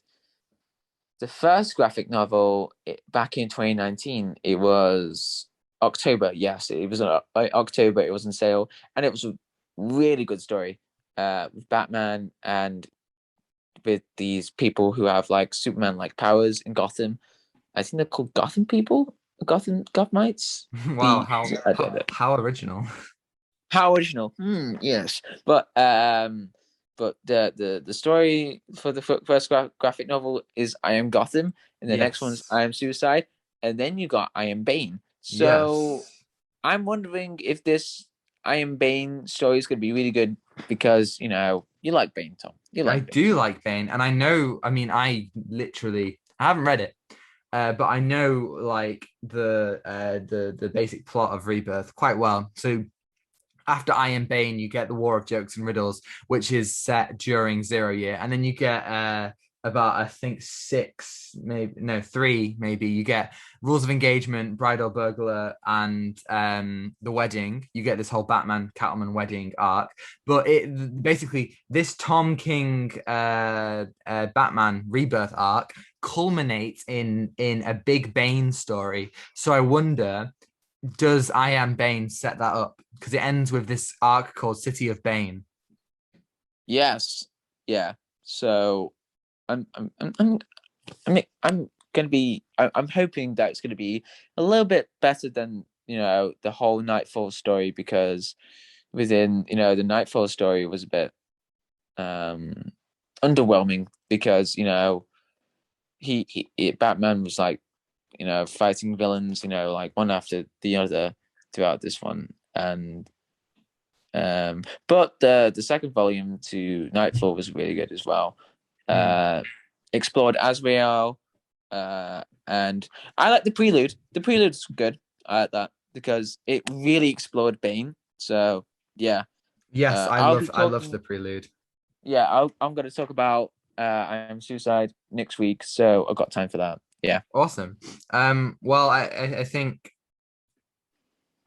the first graphic novel back in 2019. It was October. Yes, it was October. It was on sale, and it was a really good story. With Batman and with these people who have like Superman like powers in Gotham. I think they're called Gotham people, Gothamites. Wow, The I don't know. how original. How original. Yes, but the story for the first graphic novel is I Am Gotham, and the next one's Yes. I Am Suicide, and then you got I Am Bane. So Yes. I'm wondering if this I Am Bane story is going to be really good because you like Bane, Tom. You I like Bane. do like Bane, and I mean, I haven't read it, but I know like the basic plot of Rebirth quite well. So after I Am Bane, you get the War of Jokes and Riddles, which is set during Zero Year, and then you get about I think six, maybe no three, maybe you get Rules of Engagement, Bridal Burglar, and the Wedding. You get this whole Batman Catwoman wedding arc, but it basically this Tom King Batman Rebirth arc culminates in a big Bane story. So I wonder, does I Am Bane set that up? Because it ends with this arc called City of Bane. Yes. Yeah. So I'm gonna be. I'm hoping that it's gonna be a little bit better than the whole Nightfall story, because within the Nightfall story was a bit underwhelming because Batman was like fighting villains like one after the other throughout this one, and but the second volume to Nightfall was really good as well. Explored Azrael, and I like the prelude. The prelude's good. I like that because it really explored Bane. So yeah, Yes, I'll be I love the talking. prelude. Yeah, I'm going to talk about I Am Suicide next week, so I've got time for that. Yeah. Awesome. Well, I think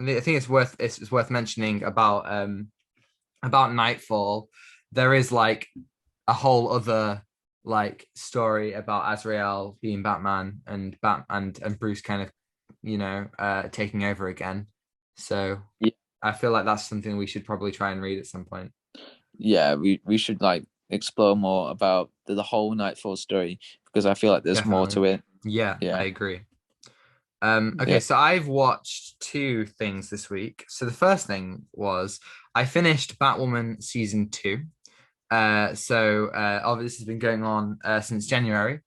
it's worth mentioning about Nightfall. There is like a whole other like story about Azrael being Batman and and Bruce kind of taking over again. So Yeah, I feel like that's something we should probably try and read at some point. yeah, we should like explore more about the whole Nightfall story because I feel like there's more Definitely. to it. Yeah, I Yeah. agree. Okay, Yeah. so I've watched two things this week. So the first thing was I finished Batwoman season two. Obviously this has been going on since January.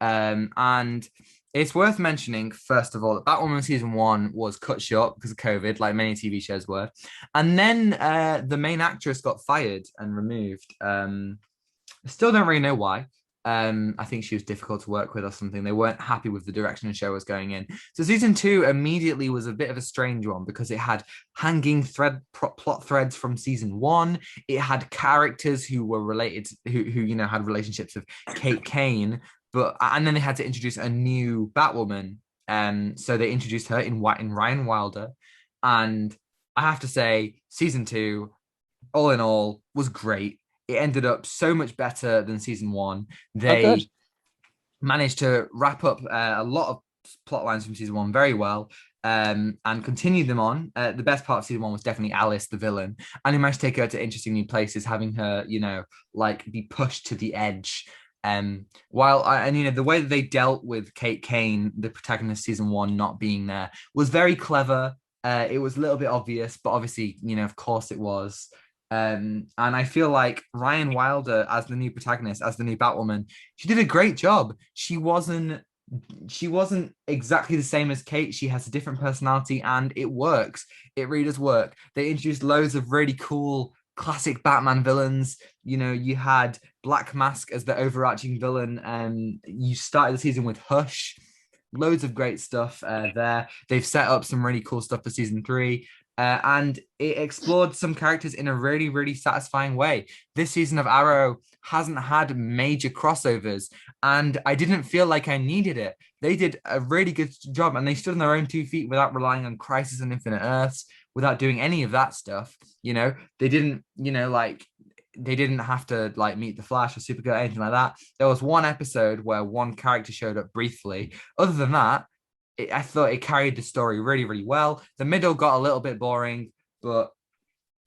And it's worth mentioning, first of all, that Batwoman season one was cut short because of COVID, like many TV shows were. And then the main actress got fired and removed. I still don't really know why. I think she was difficult to work with or something. They weren't happy with the direction the show was going in. So season two immediately was a bit of a strange one because it had hanging plot threads from season one. It had characters who were related, who had relationships with Kate Kane, and then they had to introduce a new Batwoman. So they introduced her in Ryan Wilder, and I have to say, season 2, all in all, was great. It ended up so much better than season 1. Oh, good. They managed to wrap up a lot of plot lines from season 1 very well, and continue them on. The best part of season 1 was definitely Alice, the villain, and he managed to take her to interesting new places, having her, like be pushed to the edge. The way that they dealt with Kate Kane, the protagonist season 1, not being there was very clever. It was a little bit obvious, but obviously, of course it was. And I feel like Ryan Wilder as the new protagonist, as the new Batwoman, she did a great job. She wasn't exactly the same as Kate. She has a different personality, and it works. It really does work. They introduced loads of really cool classic Batman villains. You had Black Mask as the overarching villain, and you started the season with Hush. Loads of great stuff there. They've set up some really cool stuff for season 3. And it explored some characters in a really, really satisfying way. This season of Arrow hasn't had major crossovers, and I didn't feel like I needed it. They did a really good job, and they stood on their own 2 feet without relying on Crisis on Infinite Earths, without doing any of that stuff. They didn't, they didn't have to like meet the Flash or Supergirl or anything like that. There was one episode where one character showed up briefly. Other than that, I thought it carried the story really, really well. The middle got a little bit boring, but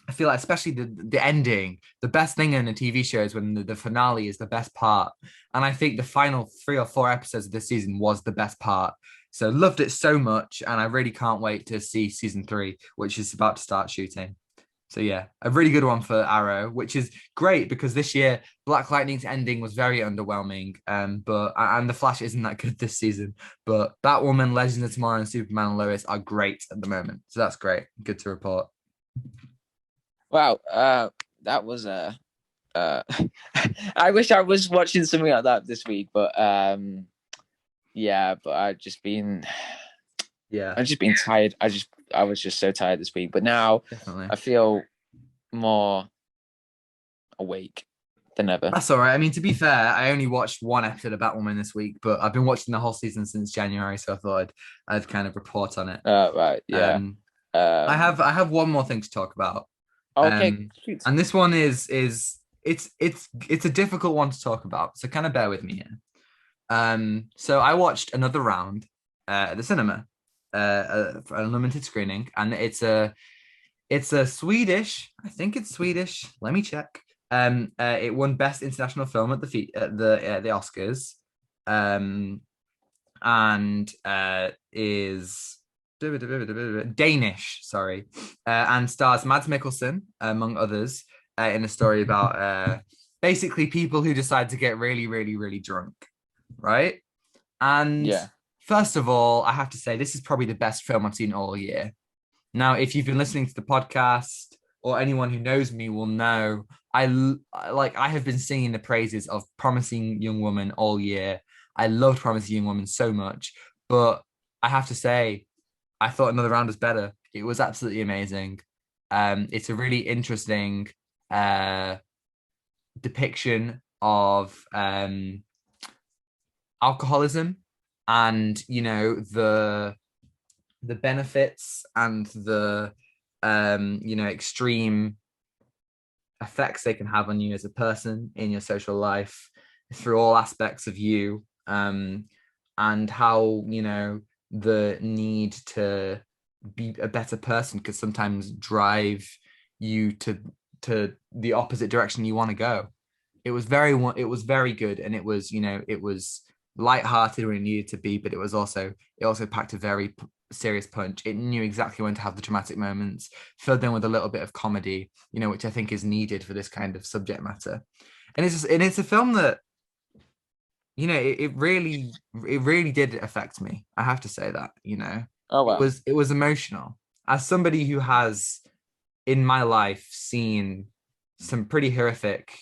I feel like especially the ending, the best thing in a TV show is when the finale is the best part. And I think the final 3 or 4 episodes of this season was the best part. So loved it so much, and I really can't wait to see season 3, which is about to start shooting. So yeah, a really good one for Arrow, which is great because this year Black Lightning's ending was very underwhelming. And the Flash isn't that good this season. But Batwoman, Legends of Tomorrow, and Superman and Lois are great at the moment. So that's great. Good to report. Wow, that was a. I wish I was watching something like that this week, but yeah, but I've just been tired. I was just so tired this week, but now Definitely. I feel more awake than ever. That's all right. I mean, to be fair, I only watched one episode of Batwoman this week, but I've been watching the whole season since January, so I thought I'd kind of report on it. Right, yeah. I have one more thing to talk about. Okay, and this one is it's a difficult one to talk about, so kind of bear with me here. So I watched another round at the cinema for a limited screening, and it's a Swedish. I think it's Swedish. Let me check. It won Best International Film at the Oscars, and is Danish. Sorry, and stars Mads Mikkelsen among others in a story about basically people who decide to get really, really, really drunk, right? And yeah. First of all, I have to say this is probably the best film I've seen all year. Now, if you've been listening to the podcast, or anyone who knows me will know, I have been singing the praises of Promising Young Woman all year. I loved Promising Young Woman so much, but I have to say, I thought Another Round was better. It was absolutely amazing. It's a really interesting depiction of alcoholism, and the benefits and the extreme effects they can have on you as a person in your social life through all aspects of you, and how the need to be a better person could sometimes drive you to the opposite direction you want to go. It was very good, and it was lighthearted when it needed to be, but it also packed a very serious punch. It knew exactly when to have the dramatic moments, filled in with a little bit of comedy, which I think is needed for this kind of subject matter. And it's a film that it really did affect me. I have to say that. Oh wow. It was emotional. As somebody who has in my life seen some pretty horrific,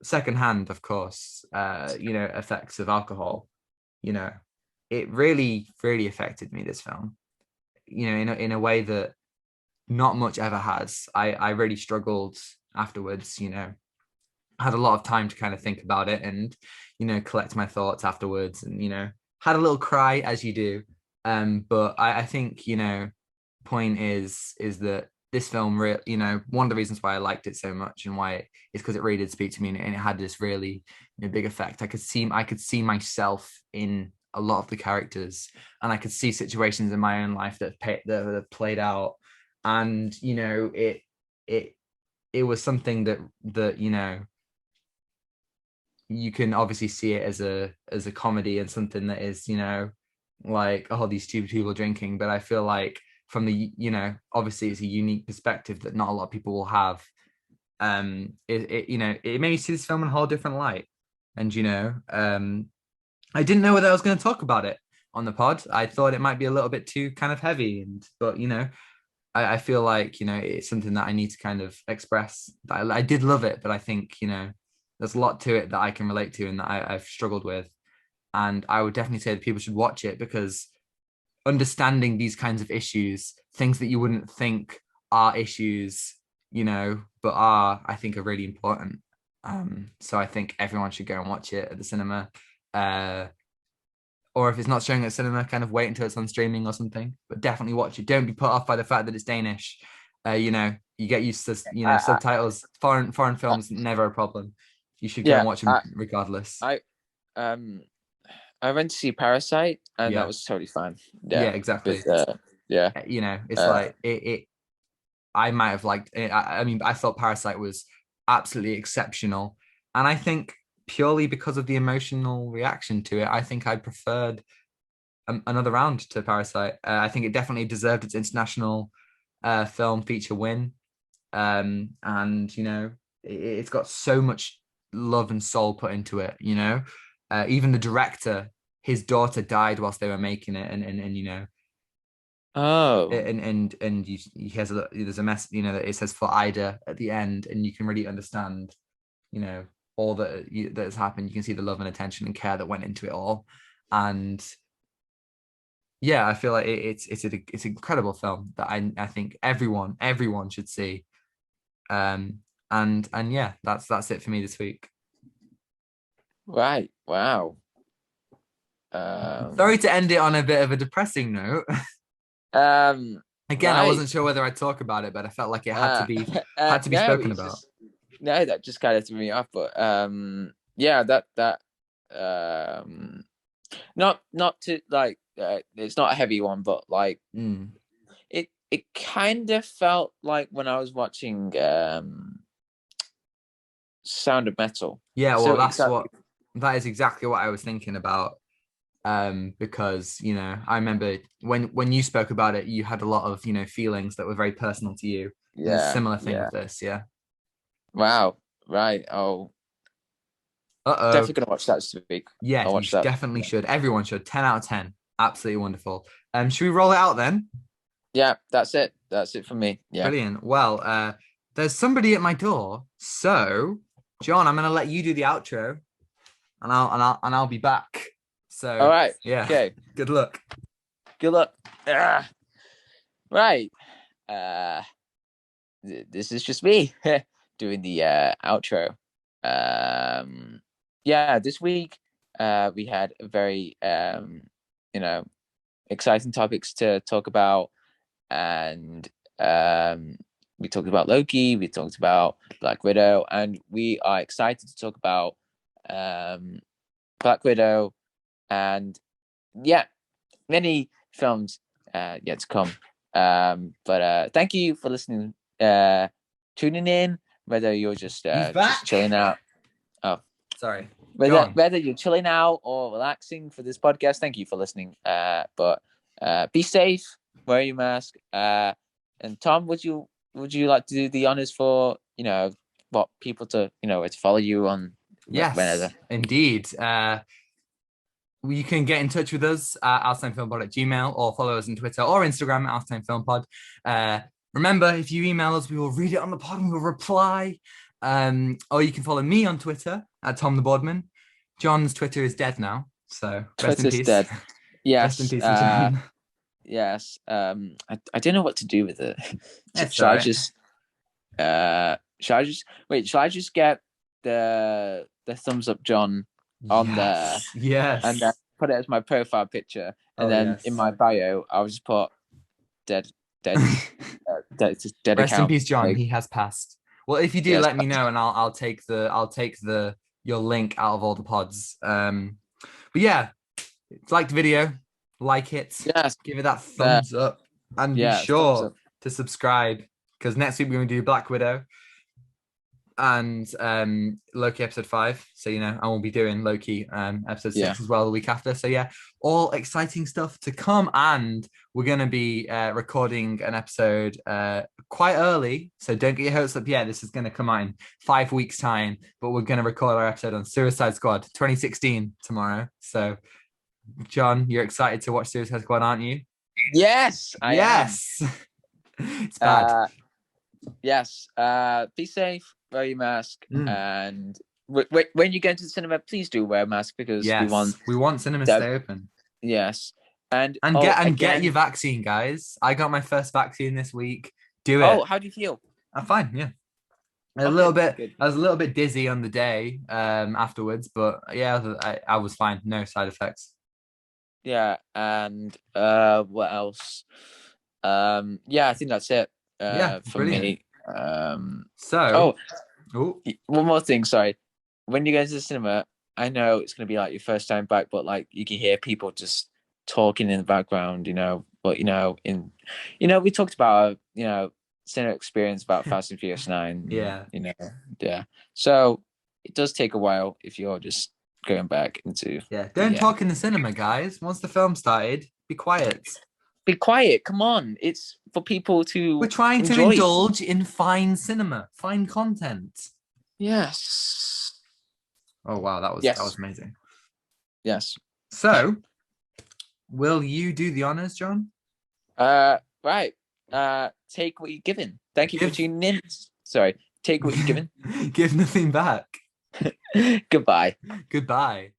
secondhand, of course, effects of alcohol, it really, really affected me, this film, in a way that not much ever has. I really struggled afterwards, had a lot of time to kind of think about it and, collect my thoughts afterwards. And, had a little cry as you do. But I think, point is that this film, one of the reasons why I liked it so much and why is because it really did speak to me, and it had this really big effect. I could see myself in a lot of the characters, and I could see situations in my own life that have played out, and it it was something that you can obviously see it as a comedy and something that is like, oh, these stupid people drinking, but I feel like from the obviously it's a unique perspective that not a lot of people will have. It made me see this film in a whole different light, and I didn't know whether I was going to talk about it on the pod. I thought it might be a little bit too kind of heavy, but I feel like it's something that I need to kind of express. I did love it, but I think there's a lot to it that I can relate to and that I've struggled with, and I would definitely say that people should watch it, because understanding these kinds of issues, things that you wouldn't think are issues, but I think are really important. So I think everyone should go and watch it at the cinema. Or if it's not showing at cinema, kind of wait until it's on streaming or something. But definitely watch it. Don't be put off by the fact that it's Danish. You get used to subtitles. Foreign films never a problem. You should go and watch them regardless. I went to see Parasite, and Yeah. that was totally fine. Yeah, exactly. But, it's like it. I might have liked it. I mean, I thought Parasite was absolutely exceptional, and I think purely because of the emotional reaction to it, I think I preferred another round to Parasite. I think it definitely deserved its international film feature win, and it's got so much love and soul put into it. Even the director, his daughter died whilst they were making it, and oh, and he has there's a mess that it says for Ida at the end, and you can really understand all that has happened. You can see the love and attention and care that went into it all, and yeah, I feel like it's an incredible film that I think everyone should see. And yeah, that's it for me this week. right, wow. Sorry to end it on a bit of a depressing note. Again, I wasn't sure whether I'd talk about it, but I felt like it had to be spoken about. No, that just kind of threw me off. But yeah, that not to like it's not a heavy one, but like it kind of felt like when I was watching Sound of Metal. Yeah, well, that is exactly what I was thinking about. Because I remember when you spoke about it, you had a lot of feelings that were very personal to you. Yeah, and a similar thing with this. Yeah. Wow. Right. Oh. Definitely gonna watch that this week. Yeah, you definitely should. Everyone should. 10 out of 10. Absolutely wonderful. Should we roll it out then? Yeah, that's it. That's it for me. Yeah. Brilliant. Well, there's somebody at my door, so John, I'm gonna let you do the outro, and I'll be back. So all right. Yeah. Okay. Good luck. Good luck. Right. This is just me doing the outro. Yeah, this week we had a very exciting topics to talk about, and we talked about Loki, we talked about Black Widow, and we are excited to talk about Black Widow, and yeah, many films yet to come. But thank you for listening, tuning in, whether you're just chilling out. Oh, sorry. Whether you're chilling out or relaxing for this podcast, thank you for listening. But be safe, wear your mask. And Tom, would you like to do the honors for what people to to follow you on? Yes, whenever. Indeed. You can get in touch with us at outtimefilmpod@gmail.com, or follow us on Twitter or Instagram at outtimefilmpod. Remember, if you email us, we will read it on the pod and we'll reply. Or you can follow me on Twitter at Tom the Boardman. John's Twitter is dead now, so rest in peace. Dead. Yes. Rest in peace, John. Yes. I don't know what to do with it. Should I just get the thumbs up John on there? Yes. And put it as my profile picture, and Oh, then in yes. my bio, I'll just put dead, dead, dead Rest in account. peace, John. Like, He has passed. Well, if you do, yes, let me know, and I'll take the your link out of all the pods. But yeah, like the video, like it, yes, give it that thumbs up, and be yeah. Thumbs sure up. to subscribe because next week we're going to do Black Widow and Loki episode 5. So I won't be doing Loki episode 6 Yeah. as well the week after. So yeah, all exciting stuff to come, and we're gonna be recording an episode quite early. So don't get your hopes up yet. This is gonna come out in 5 weeks' time, but we're gonna record our episode on Suicide Squad 2016 tomorrow. So John, you're excited to watch Suicide Squad, aren't you? Yes, I Yes. It's bad. am. Yes. Be safe. Wear your mask, and when you go into the cinema, please do wear a mask because Yes, we want cinemas to that. stay open. Yes, and Get your vaccine, guys. I got my first vaccine this week. Do it. Oh, how do you feel? I'm fine. Yeah, Okay, good. I was a little bit dizzy on the day afterwards, but yeah, I was fine. No side effects. Yeah, and what else? Yeah, I think that's it. For brilliant. me. So, one more thing. Sorry, when you go to the cinema, I know it's gonna be like your first time back, but like you can hear people just talking in the background, But we talked about cinema experience about Fast and Furious 9. Yeah. Yeah. So it does take a while if you're just going back into. Yeah. Don't talk in the cinema, guys. Once the film started, be quiet. Be quiet. Come on. It's for people to. We're trying to indulge in fine cinema, fine content. Yes. Oh wow, that was amazing. Yes. So, will you do the honors, John? Right. Take what you're given. Thank you for tuning in. Sorry. Take what you're given. Give nothing back. Goodbye. Goodbye.